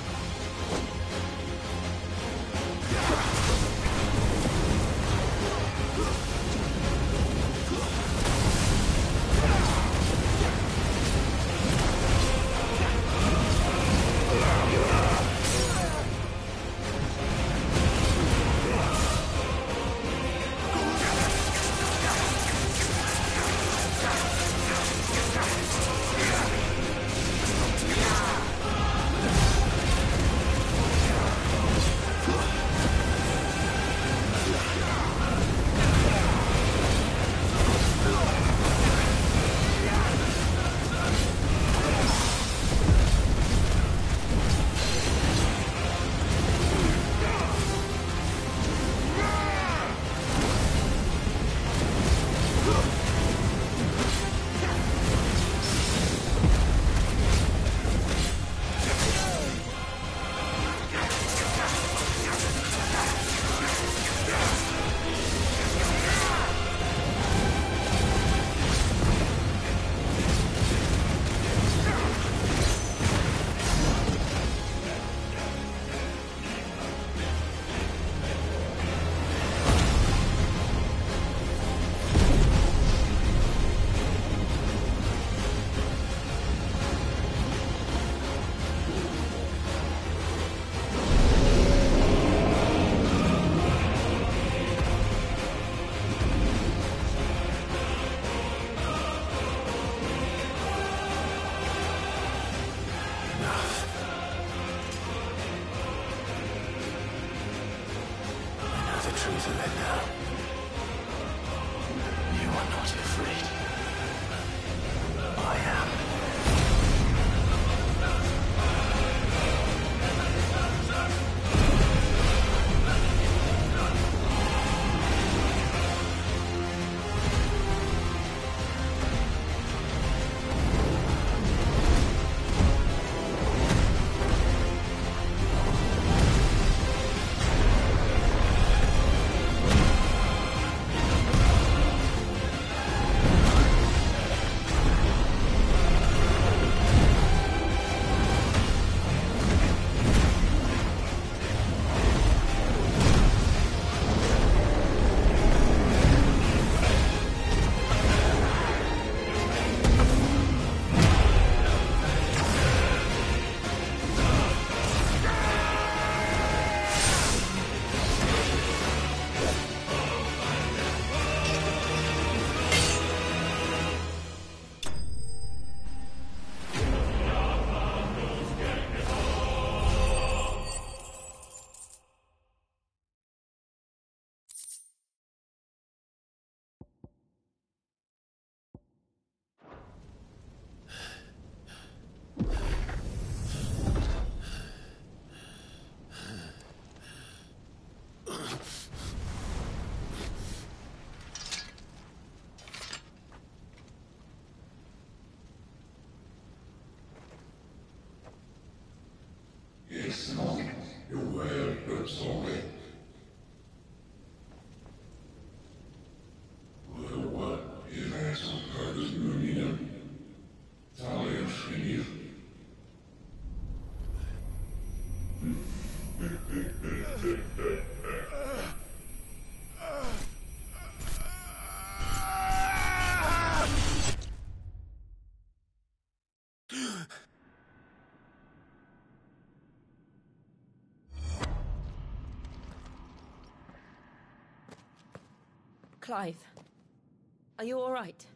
S3: Truth of it now. You are not afraid. I am.
S11: Clive, are you all right?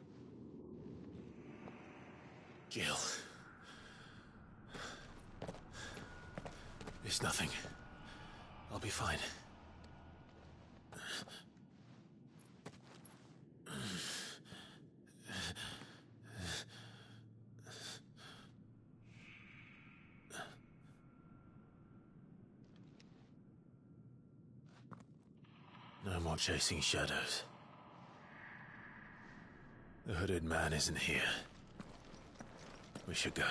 S3: Jill. It's nothing. I'll be fine. No more chasing shadows. The hooded man isn't here. We should go.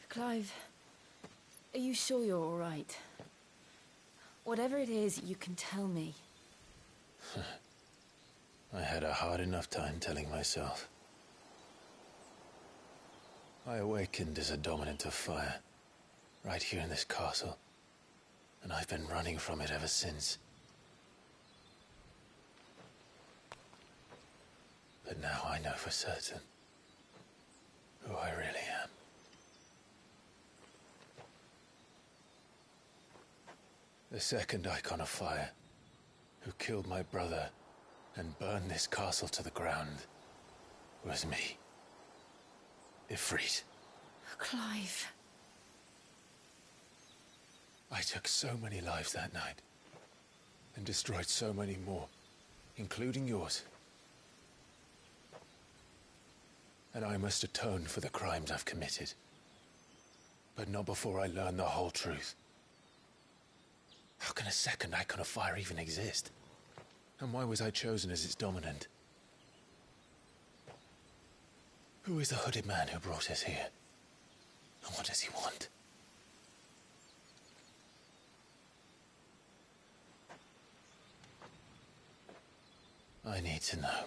S11: Clive, are you sure you're all right? Whatever it is, you can tell me.
S3: I had a hard enough time telling myself. I awakened as a dominant of fire, right here in this castle, and I've been running from it ever since. But now I know for certain who I really am. The second icon of fire, who killed my brother and burned this castle to the ground, was me. Ifrit.
S11: Clive.
S3: I took so many lives that night, and destroyed so many more, including yours. And I must atone for the crimes I've committed. But not before I learn the whole truth. How can a second icon of fire even exist? And why was I chosen as its dominant? Who is the hooded man who brought us here? And what does he want? I need to know.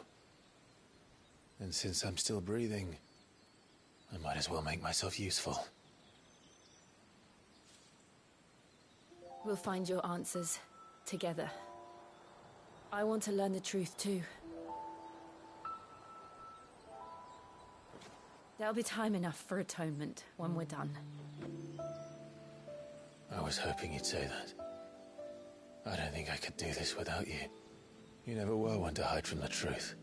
S3: And since I'm still breathing, I might as well make myself useful.
S11: We'll find your answers together. I want to learn the truth too. There'll be time enough for atonement when we're done.
S3: I was hoping you'd say that. I don't think I could do this without you. You never were one to hide from the truth,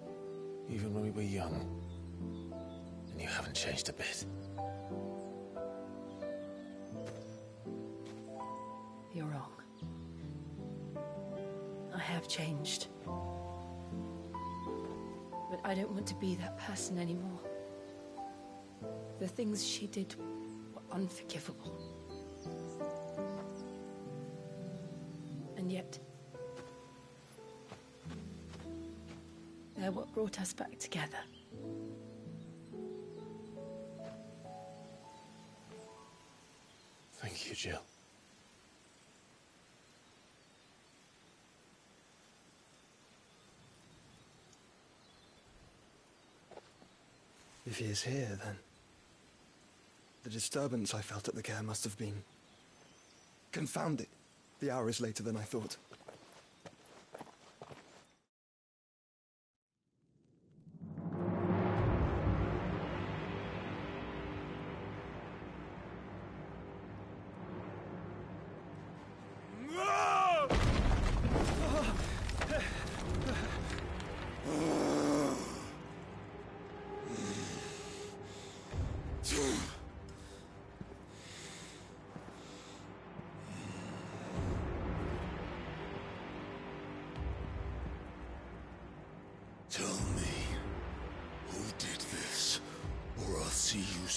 S3: even when we were young. And you haven't changed a bit.
S11: You're wrong. I have changed. But I don't want to be that person anymore. The things she did were unforgivable. And yet, they're what brought us back together.
S3: Thank you, Jill.
S12: If he is here, then the disturbance I felt at the care must have been confounded. The hour is later than I thought.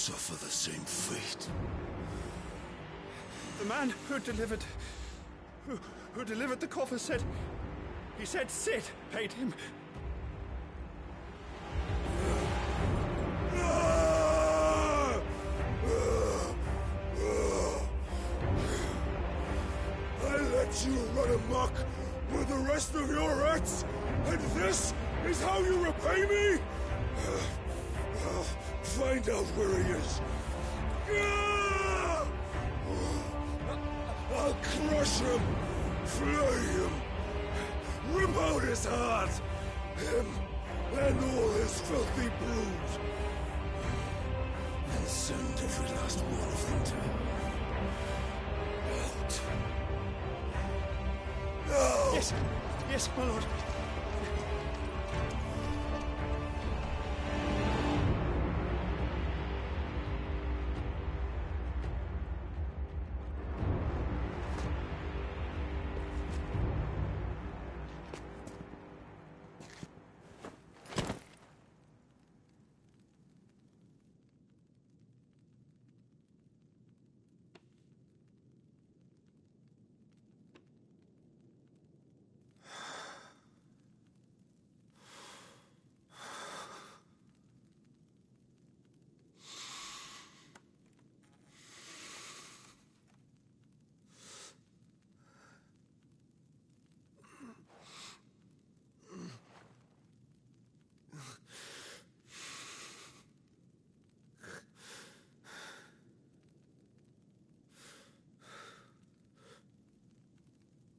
S10: suffer the same fate.
S12: The man who delivered the coffer said... He said Sid paid him.
S10: I let you run amok with the rest of your rats, and this is how you repay me? Find out where he is. I'll crush him, flay him, rip out his heart, him and all his filthy brood, and send every last one of them to out. No!
S12: Yes, my lord.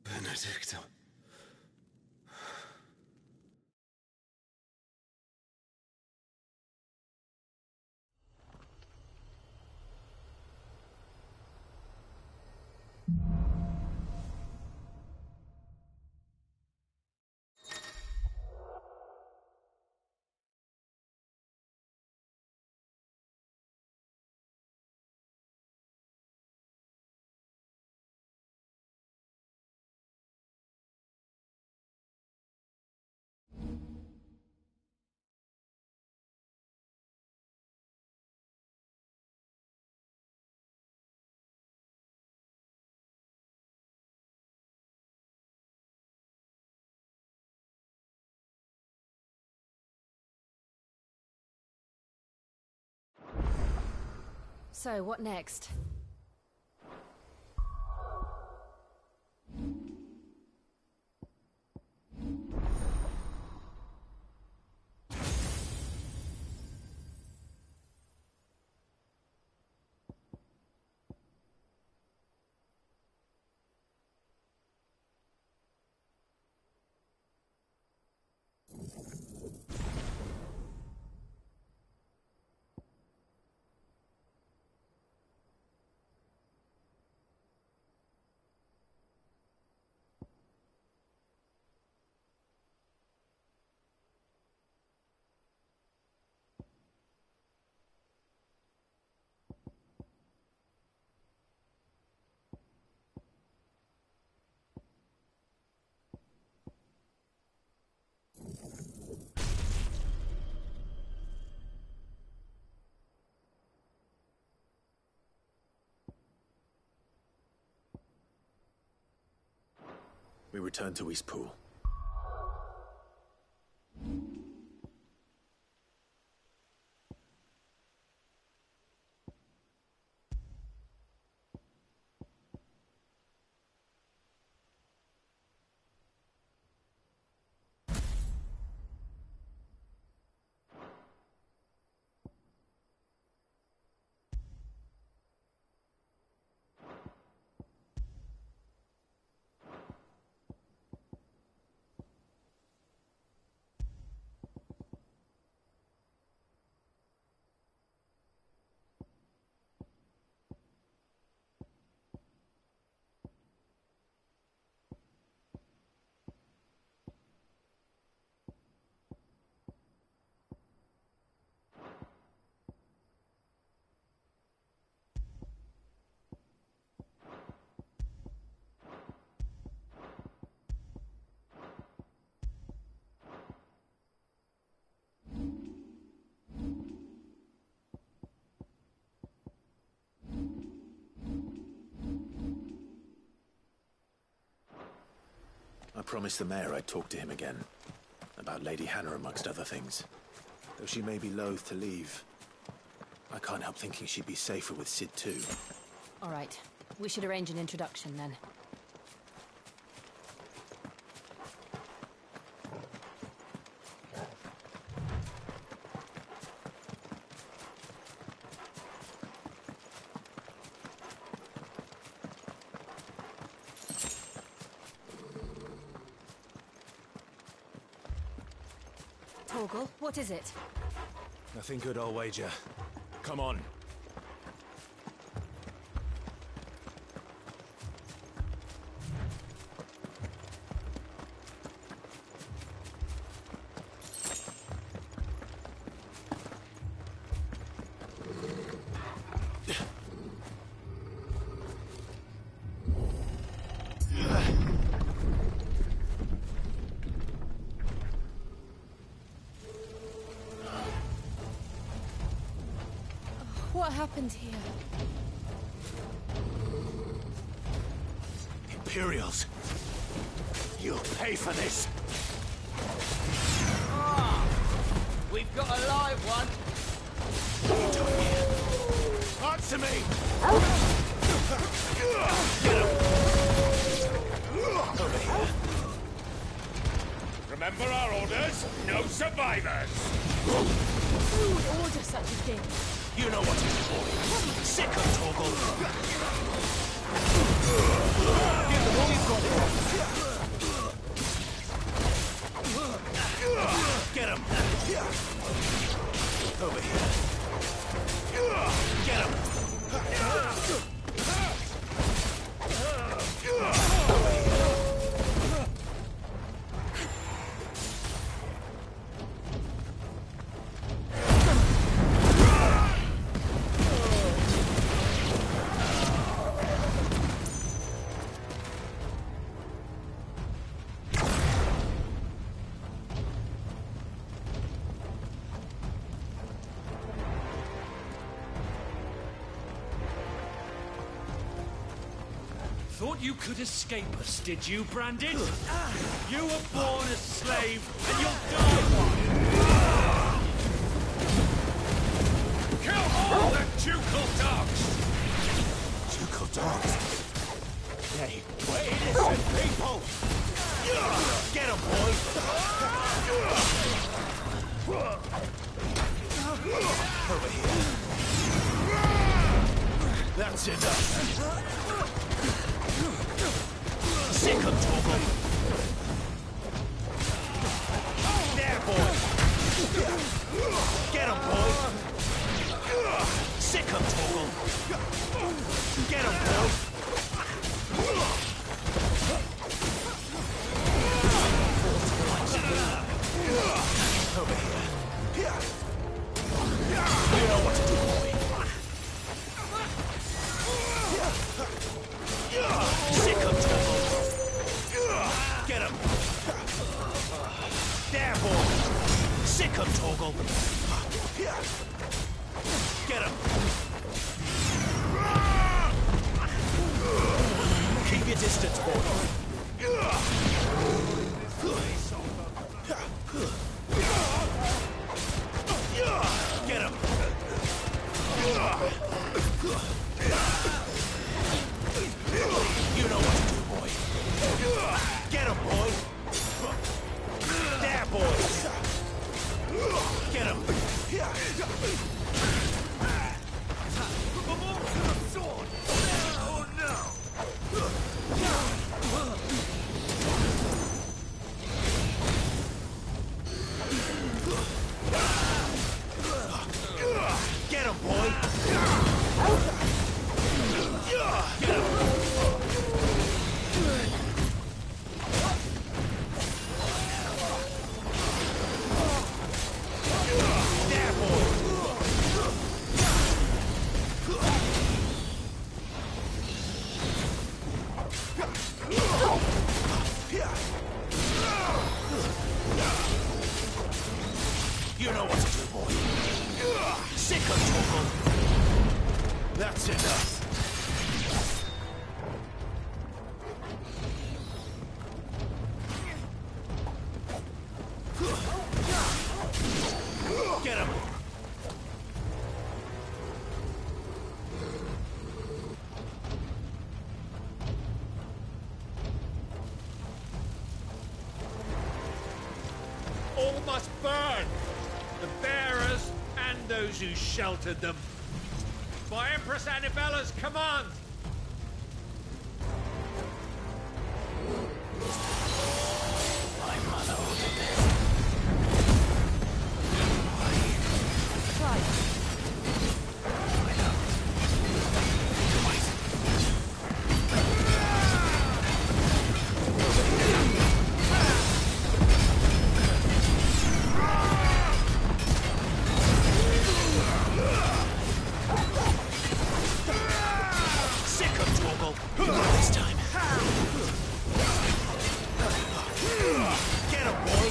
S10: Benedicta.
S11: So, what next?
S3: We return to Eastpool. promised the mayor I'd talk to him again. About Lady Hannah, amongst other things. Though she may be loath to leave, I can't help thinking she'd be safer with Sid too.
S5: All right. We should arrange an introduction then. Torgal, what is it?
S3: Nothing good, I'll wager. Come on.
S11: What happened here?
S3: Imperials! You'll pay for this!
S8: Ah! We've got a live one!
S3: What are you doing here? Answer me! Get him! Over here.
S10: Remember our orders? No survivors!
S11: Who would order such a thing?
S3: You know what to do, boy. Sick of Torgal. Give them all you've got. Get him. Over here. Get him.
S13: Thought you could escape us, did you, Brandon? You were born a slave, and you'll die one!
S10: Kill all the ducal dogs!
S3: Ducal dogs? They were innocent people! Get him, boy! Over here. That's enough! Sick of Torgal! There, boy! Get him, boy! Sick of Torgal! Get him, boy! Over here. You know what to do, boy. Sick of Torgal! Get him! There, boy! Sick of Torgal! Get him! Keep your distance, boy! Get him! You know what to do, boy. Get him, boy. There, boy. Get him.
S10: Sword! Oh no!
S3: Get him, boy. Get him. There, boy. You know what to do, boy. Sick of Torgal. That's enough.
S13: those who sheltered them. My Empress Annabella's command!
S3: My mother ordered this.
S11: Right.
S3: I know. Wait.
S13: Sick of Torgal! This time. Get him, boy!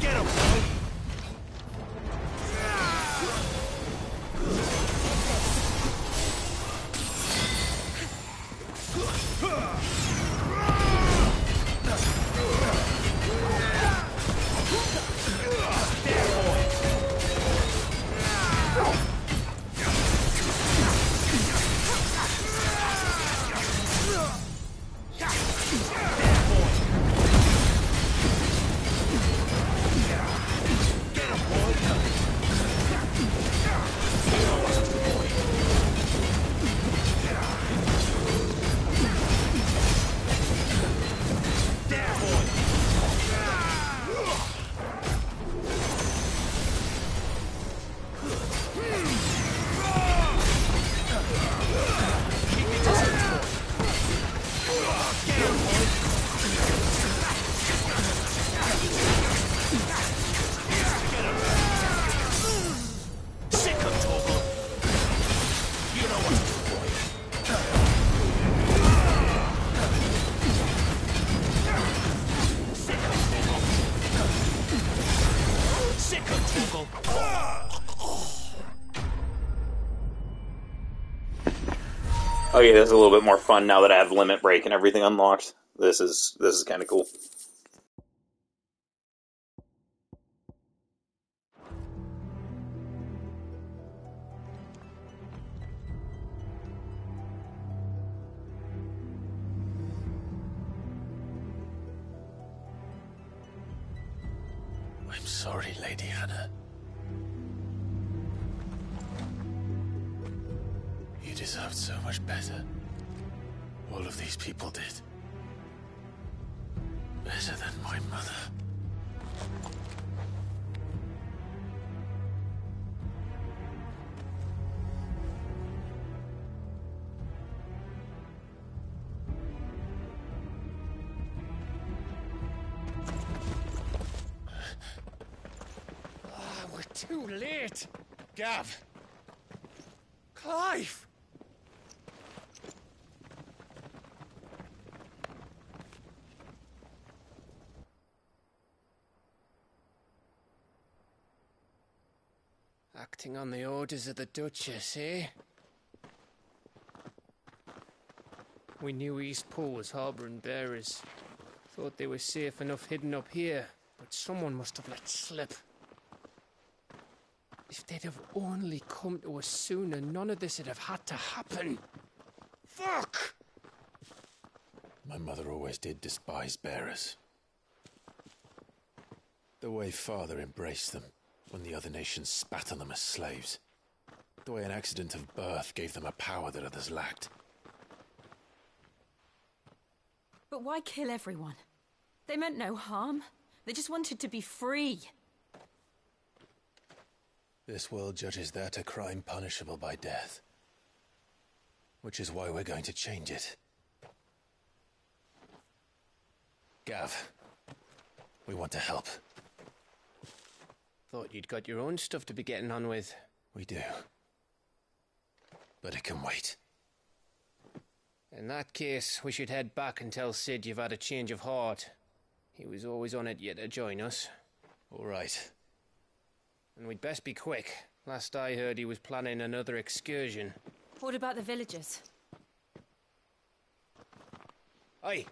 S13: Get him, boy! Sick of Torgal! You know what to do, boy. Sick of Torgal!
S1: Okay, this is a little bit more fun now that I have limit break and everything unlocked. This is kind of cool.
S3: I'm sorry, Lady Hannah. You deserved so much better. All of these people did. Better than my mother.
S13: We're too late! Gav! Clive! Acting on the orders of the Duchess, eh? We knew Eastpool was harbouring bearers. Thought they were safe enough hidden up here, but someone must have let slip. If they'd have only come to us sooner, none of this would have had to happen. Fuck!
S3: My mother always did despise bearers. The way Father embraced them when the other nations spat on them as slaves. The way an accident of birth gave them a power that others lacked.
S11: But why kill everyone? They meant no harm. They just wanted to be free.
S3: This world judges that a crime punishable by death. Which is why we're going to change it. Gav, we want to help.
S13: Thought you'd got your own stuff to be getting on with.
S3: We do. But it can wait.
S13: In that case, we should head back and tell Sid you've had a change of heart. He was always on it yet to join us.
S12: All right.
S13: And we'd best be quick. Last I heard, he was planning another excursion.
S11: What about the villagers?
S13: Aye.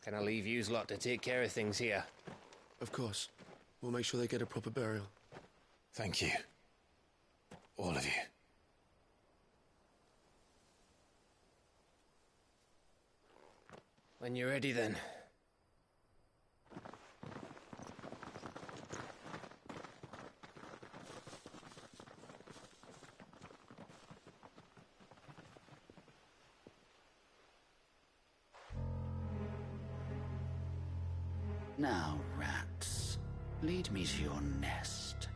S13: Can I leave yous lot to take care of things here?
S14: Of course. We'll make sure they get a proper burial.
S12: Thank you. All of you.
S13: When you're ready, then.
S15: Now, rats, lead me to your nest.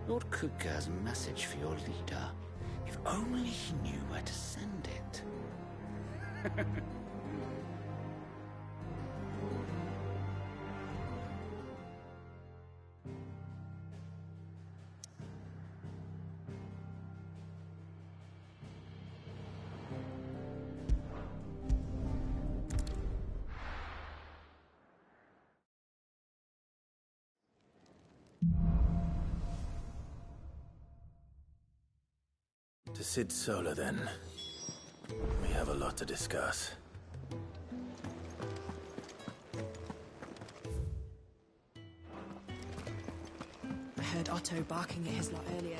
S15: Lord Kuka has a message for your leader. If only he knew where to send it.
S3: To Sid Solar, then. We have a lot to discuss.
S16: I heard Otto barking at his lot earlier.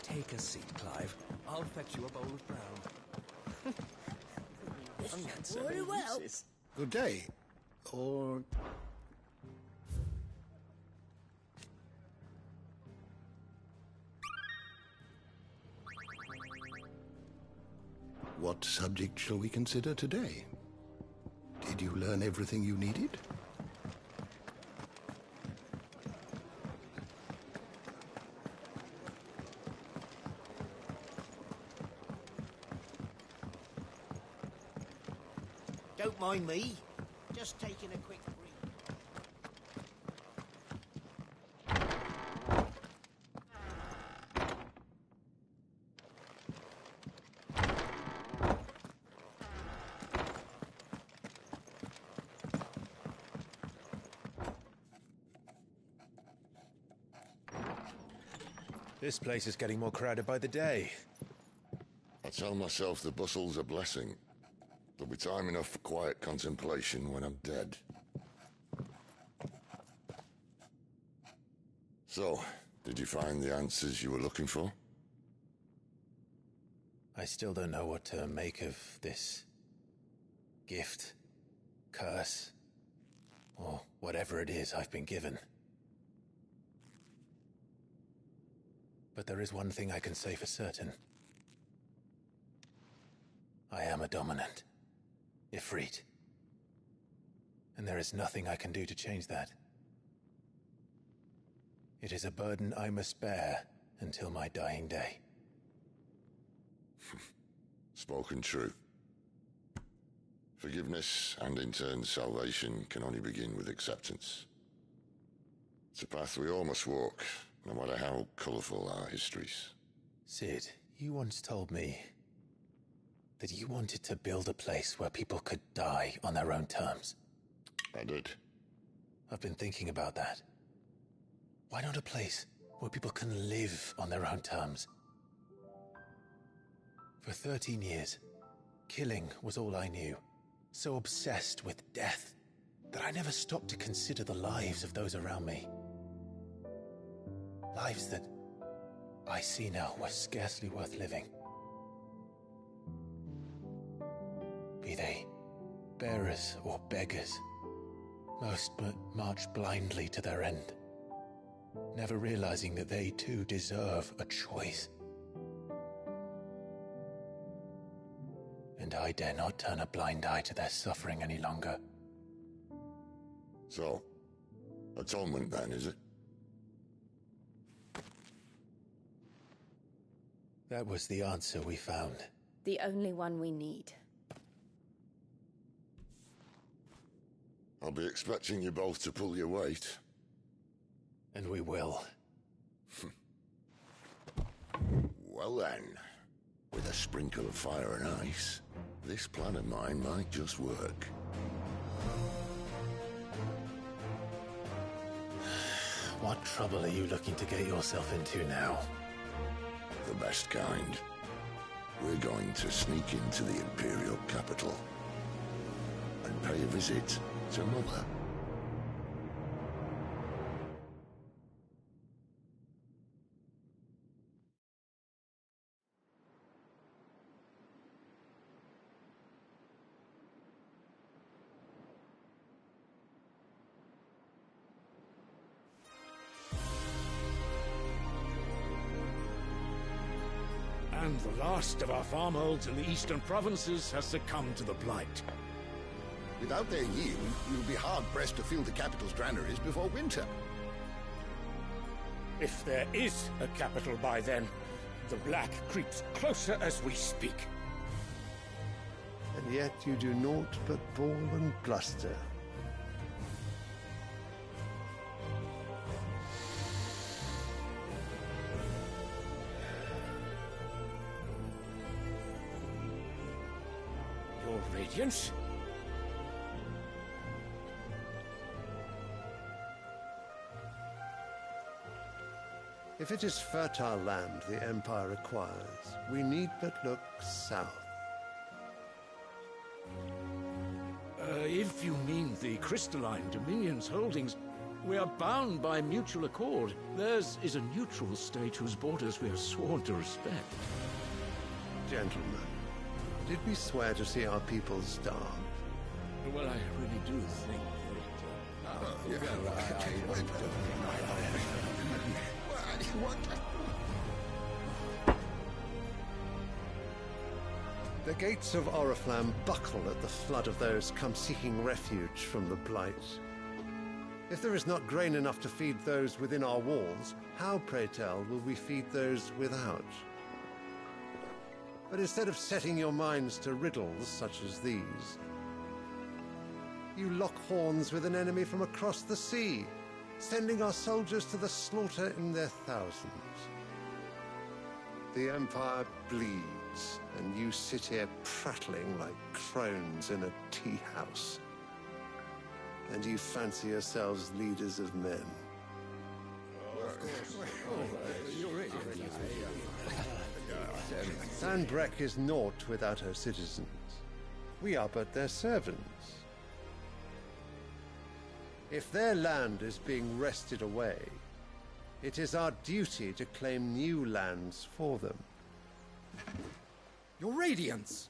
S17: Take a seat, Clive. I'll fetch you a bowl of brown.
S9: Very well. Good day. Or... What subject shall we consider today? Did you learn everything you needed?
S18: Don't mind me. Just taking a quick break.
S3: This place is getting more crowded by the day.
S10: I tell myself the bustle's a blessing. There'll be time enough for quiet contemplation when I'm dead. So, did you find the answers you were looking for?
S3: I still don't know what to make of this gift, curse, or whatever it is I've been given. But there is one thing I can say for certain. I am a dominant. Ifrit. And there is nothing I can do to change that. It is a burden I must bear until my dying day.
S10: Spoken true. Forgiveness and in turn salvation can only begin with acceptance. It's a path we all must walk, no matter how colourful our histories.
S3: Sid, you once told me that you wanted to build a place where people could die on their own terms.
S10: I did.
S3: I've been thinking about that. Why not a place where people can live on their own terms? For 13 years, killing was all I knew. So obsessed with death that I never stopped to consider the lives of those around me. Lives that I see now were scarcely worth living. Be they bearers or beggars, most but march blindly to their end. never realizing that they too deserve a choice. And I dare not turn a blind eye to their suffering any longer.
S10: So, atonement then, is it?
S3: That was the answer we found.
S5: The only one we need.
S10: I'll be expecting you both to pull your weight.
S3: And we will.
S10: Well then, with a sprinkle of fire and ice, this plan of mine might just work.
S3: What trouble are you looking to get yourself into now?
S10: The best kind. We're going to sneak into the Imperial capital and pay a visit to Mother.
S2: And the last of our farmholds in the eastern provinces has succumbed to the blight.
S9: Without their yield, we'll be hard-pressed to fill the capital's granaries before winter.
S2: If there is a capital by then, the black creeps closer as we speak.
S19: And yet you do naught but bawl and bluster.
S2: Your Radiance?
S19: If it is fertile land the Empire requires, we need but look south.
S2: If you mean the crystalline Dominion's holdings, we are bound by mutual accord. Theirs is a neutral state whose borders we are sworn to respect.
S19: Gentlemen, did we swear to see our people starve?
S2: Well, I really do think
S19: The gates of Oriflamme buckle at the flood of those come seeking refuge from the Blight. If there is not grain enough to feed those within our walls, how, pray tell, will we feed those without? But instead of setting your minds to riddles such as these, you lock horns with an enemy from across the sea, sending our soldiers to the slaughter in their thousands. The Empire bleeds, and you sit here prattling like crones in a tea house. And you fancy yourselves leaders of men. Sandbreck is naught without her citizens. We are but their servants. If their land is being wrested away, it is our duty to claim new lands for them.
S20: Your Radiance!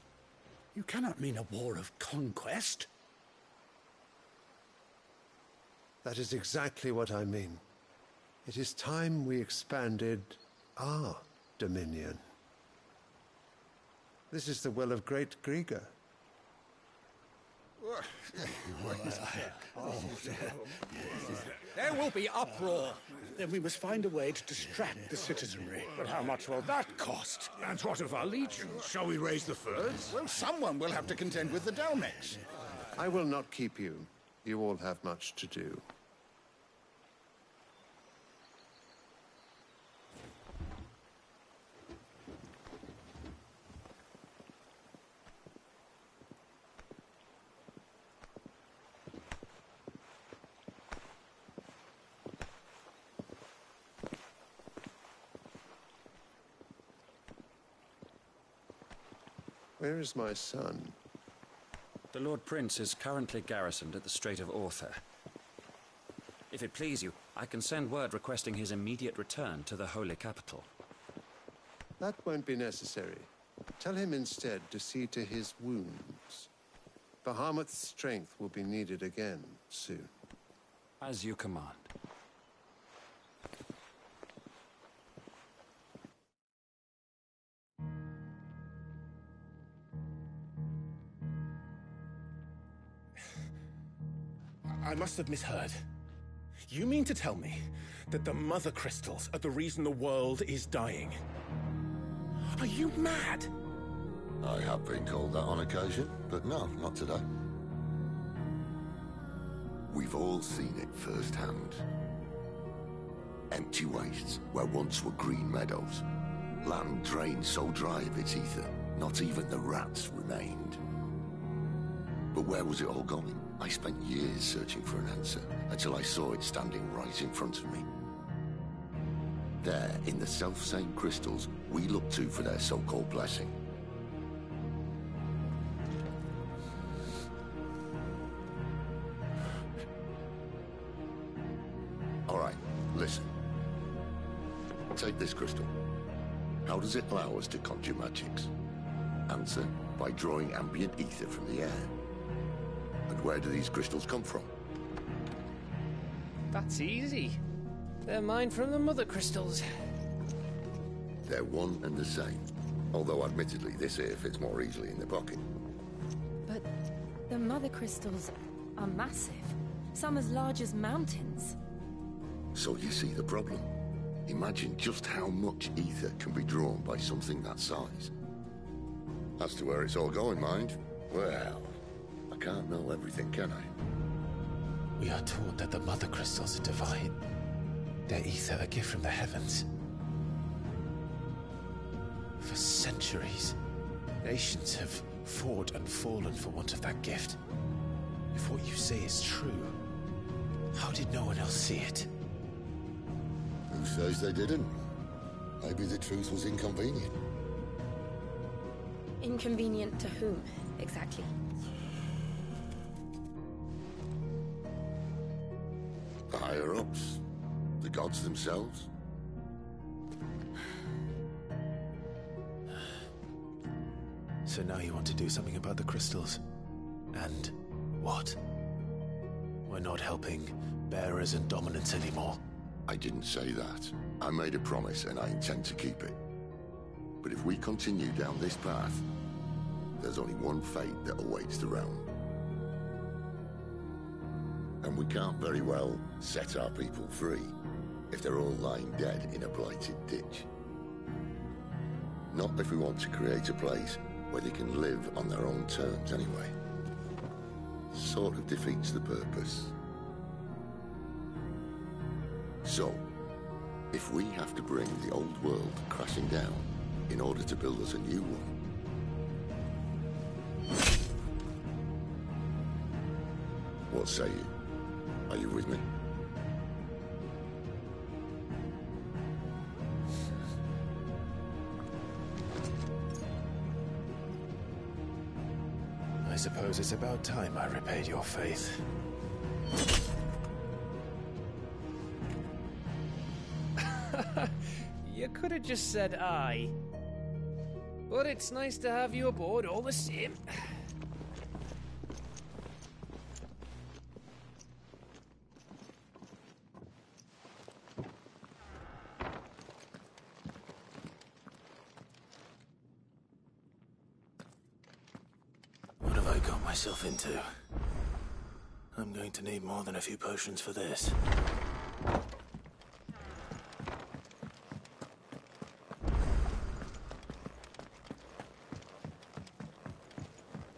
S20: You cannot mean a war of conquest.
S19: That is exactly what I mean. It is time we expanded our dominion. This is the will of great Grieger.
S20: There will be uproar. Then we must find a way to distract the citizenry.
S2: But how much will that cost? And what of our legions? Shall we raise the furs?
S9: Well, someone will have to contend with the Dalmex.
S19: I will not keep you. You all have much to do. Where is my son?
S21: The Lord Prince is currently garrisoned at the Strait of Author. If it please you, I can send word requesting his immediate return to the Holy Capital.
S19: That won't be necessary. Tell him instead to see to his wounds. Bahamut's strength will be needed again soon.
S21: As you command.
S4: I must have misheard. You mean to tell me that the mother crystals are the reason the world is dying? Are you mad?
S10: I have been called that on occasion, but no, not today. We've all seen it firsthand. Empty wastes where once were green meadows. Land drained so dry of its ether, not even the rats remained. But where was it all going? I spent years searching for an answer, until I saw it standing right in front of me. There, in the self-same crystals we look to for their so-called blessing. All right, listen. Take this crystal. How does it allow us to conjure magics? Answer, by drawing ambient ether from the air. And where do these crystals come from?
S13: That's easy. They're mine from the mother crystals.
S10: They're one and the same. Although admittedly this here fits more easily in the pocket.
S11: But the mother crystals are massive. Some as large as mountains.
S10: So you see the problem. Imagine just how much ether can be drawn by something that size. As to where it's all going, mind, well, I can't know everything, can I?
S3: We are taught that the mother crystals are divine. Their ether a gift from the heavens. For centuries, nations have fought and fallen for want of that gift. If what you say is true, how did no one else see it?
S10: Who says they didn't? Maybe the truth was inconvenient.
S11: Inconvenient to whom, exactly?
S10: The higher-ups? The gods themselves?
S3: So now you want to do something about the crystals? And what? We're not helping bearers and dominants anymore.
S10: I didn't say that. I made a promise and I intend to keep it. But if we continue down this path, there's only one fate that awaits the realm. And we can't very well set our people free if they're all lying dead in a blighted ditch. Not if we want to create a place where they can live on their own terms anyway. Sort of defeats the purpose. So, if we have to bring the old world crashing down in order to build us a new one, what say you? Are you with me?
S3: I suppose it's about time I repaid your faith.
S13: You could have just said aye. But it's nice to have you aboard all the same.
S3: What have I got myself into? I'm going to need more than a few potions for this.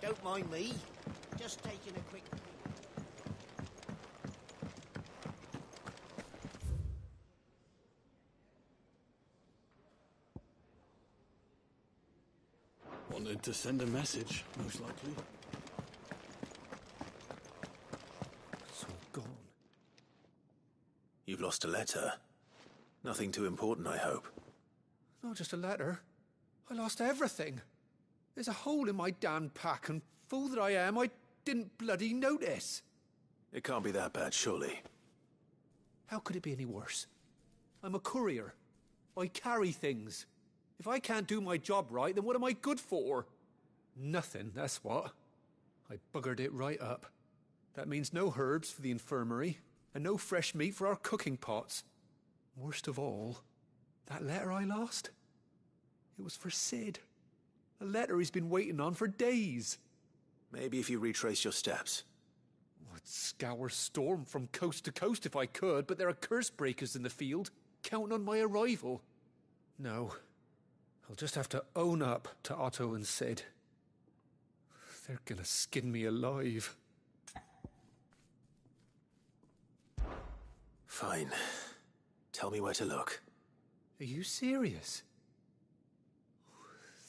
S18: Don't mind me. Just taking a quick...
S14: Wanted to send a message, most likely.
S3: It's all gone. You've lost a letter. Nothing too important, I hope.
S22: Not just a letter. I lost everything. There's a hole in my damn pack, and fool that I am, I didn't bloody notice.
S3: It can't be that bad, surely.
S22: How could it be any worse? I'm a courier. I carry things. If I can't do my job right, then what am I good for? Nothing, that's what. I buggered it right up. That means no herbs for the infirmary, and no fresh meat for our cooking pots. Worst of all, that letter I lost? It was for Sid. A letter he's been waiting on for days.
S3: Maybe if you retrace your steps.
S22: What scour Storm from coast to coast if I could, but there are curse breakers in the field, counting on my arrival. No, I'll just have to own up to Otto and Sid. They're gonna skin me alive.
S3: Fine. Tell me where to look.
S22: Are you serious?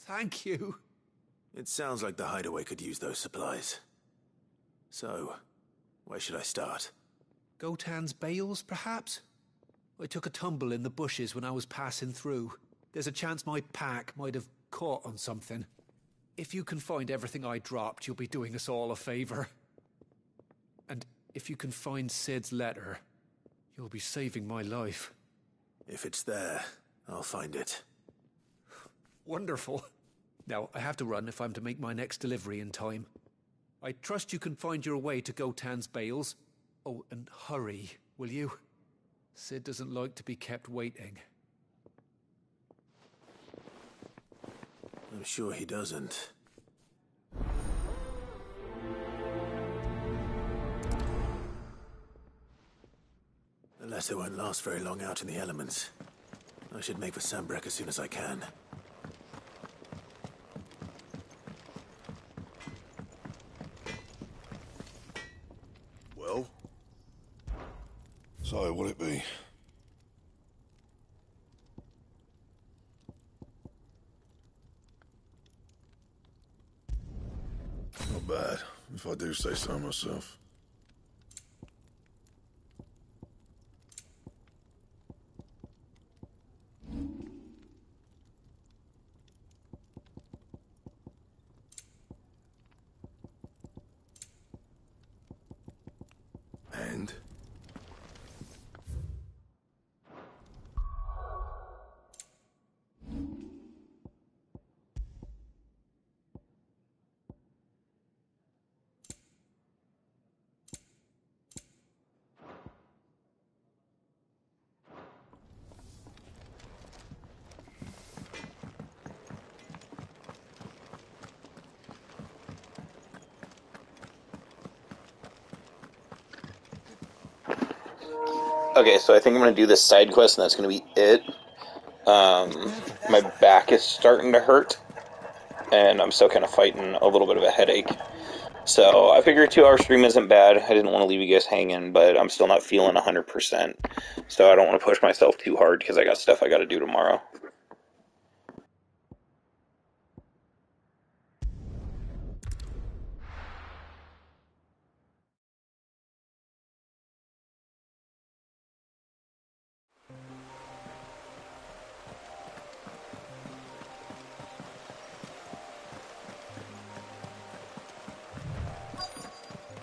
S22: Thank you.
S3: It sounds like the hideaway could use those supplies. So, where should I start?
S22: Gotan's bales, perhaps? I took a tumble in the bushes when I was passing through. There's a chance my pack might have caught on something. If you can find everything I dropped, you'll be doing us all a favor. And if you can find Sid's letter, you'll be saving my life.
S3: If it's there, I'll find it.
S22: Wonderful. Now, I have to run if I'm to make my next delivery in time. I trust you can find your way to Gotan's bales. Oh, and hurry, will you? Sid doesn't like to be kept waiting.
S3: I'm sure he doesn't. The letter won't last very long out in the elements. I should make for Sambrek as soon as I can.
S10: Well? So, what'll it be? Not bad, if I do say so myself. And?
S1: Okay, so I think I'm going to do this side quest, and that's going to be it. My back is starting to hurt, and I'm still kind of fighting a little bit of a headache. So I figure a 2-hour stream isn't bad. I didn't want to leave you guys hanging, but I'm still not feeling 100%. So I don't want to push myself too hard, because I got stuff I got to do tomorrow.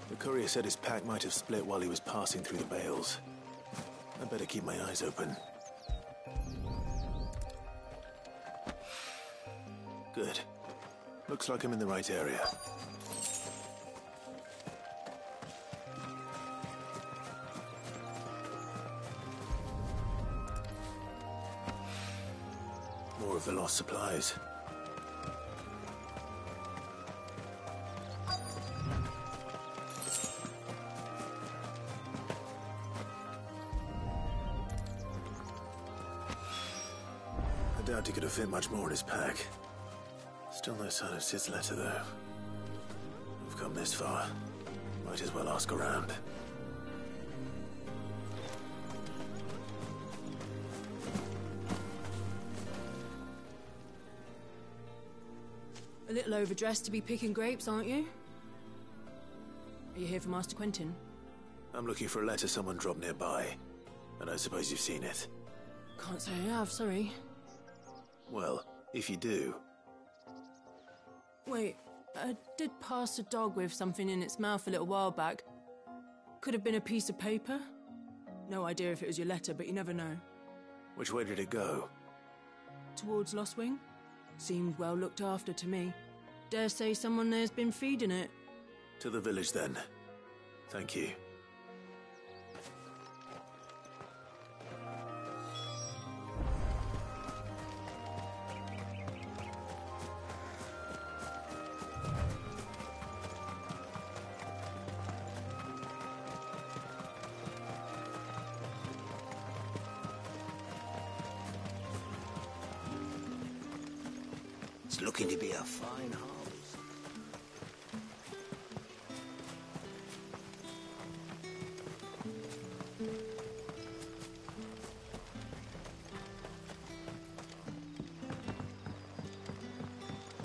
S3: The courier said his pack might have split while he was passing through the bales. I'd better keep my eyes open. Good. Looks like I'm in the right area. More of the lost supplies. I doubt he could have fit much more in his pack. Still no sign of Sid's letter, though. We've come this far. Might as well ask around.
S16: A little overdressed to be picking grapes, aren't you? Are you here for Master Quentin?
S3: I'm looking for a letter someone dropped nearby. And I suppose you've seen it.
S16: Can't say I have, sorry.
S3: Well, if you do...
S16: Wait, I did pass a dog with something in its mouth a little while back. Could have been a piece of paper. No idea if it was your letter, but you never know.
S3: Which way did it go?
S16: Towards Lostwing? Seemed well looked after to me. Dare say someone there's been feeding it.
S3: To the village, then. Thank you.
S18: It's looking to be a fine harvest.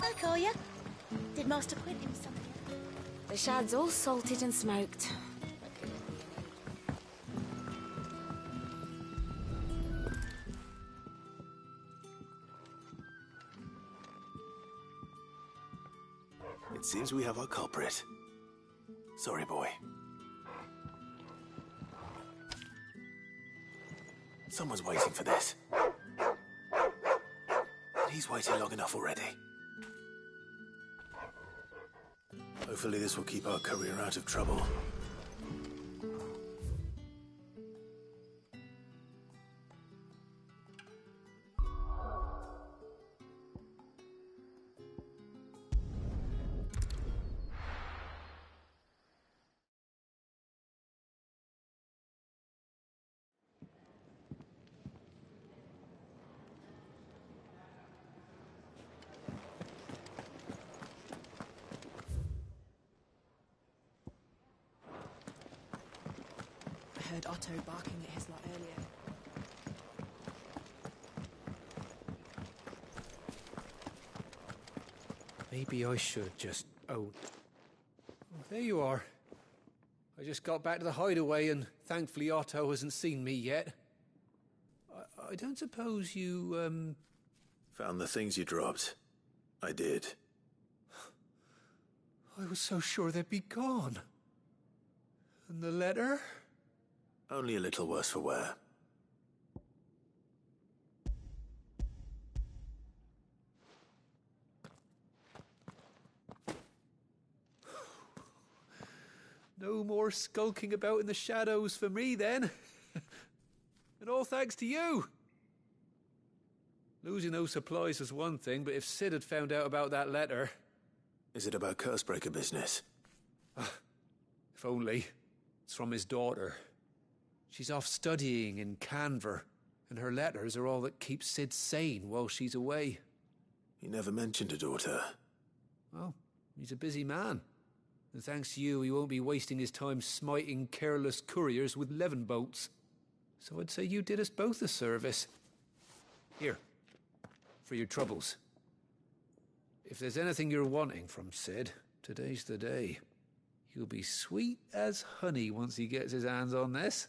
S11: I'll call you. Did Master Quint him something? The shad's all salted and smoked.
S3: It seems we have our culprit. Sorry, boy. Someone's waiting for this. He's waited long enough already. Hopefully this will keep our courier out of trouble.
S16: I heard Otto barking at his lot earlier.
S22: Maybe I should just... Oh, there you are. I just got back to the hideaway and thankfully Otto hasn't seen me yet. I don't suppose you,
S3: Found the things you dropped. I did.
S22: I was so sure they'd be gone. And the letter?
S3: Only a little worse for wear.
S22: No more skulking about in the shadows for me, then. And all thanks to you. Losing those supplies was one thing, but if Sid had found out about that letter...
S3: Is it about Cursebreaker business?
S22: If only. It's from his daughter. She's off studying in Canver, and her letters are all that keeps Sid sane while she's away.
S3: He never mentioned a daughter.
S22: Well, he's a busy man. And thanks to you, he won't be wasting his time smiting careless couriers with levin bolts. So I'd say you did us both a service. Here, for your troubles. If there's anything you're wanting from Sid, today's the day. He'll be sweet as honey once he gets his hands on this.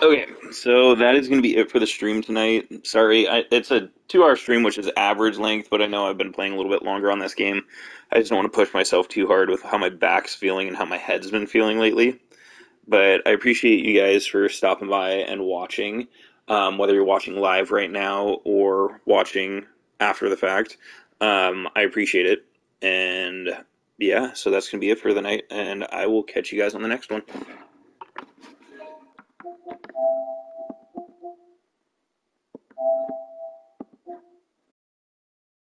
S1: Okay, so that is going to be it for the stream tonight. Sorry, it's a 2-hour stream, which is average length, but I know I've been playing a little bit longer on this game. I just don't want to push myself too hard with how my back's feeling and how my head's been feeling lately. But I appreciate you guys for stopping by and watching, whether you're watching live right now or watching after the fact. I appreciate it. And yeah, so that's going to be it for the night, and I will catch you guys on the next one.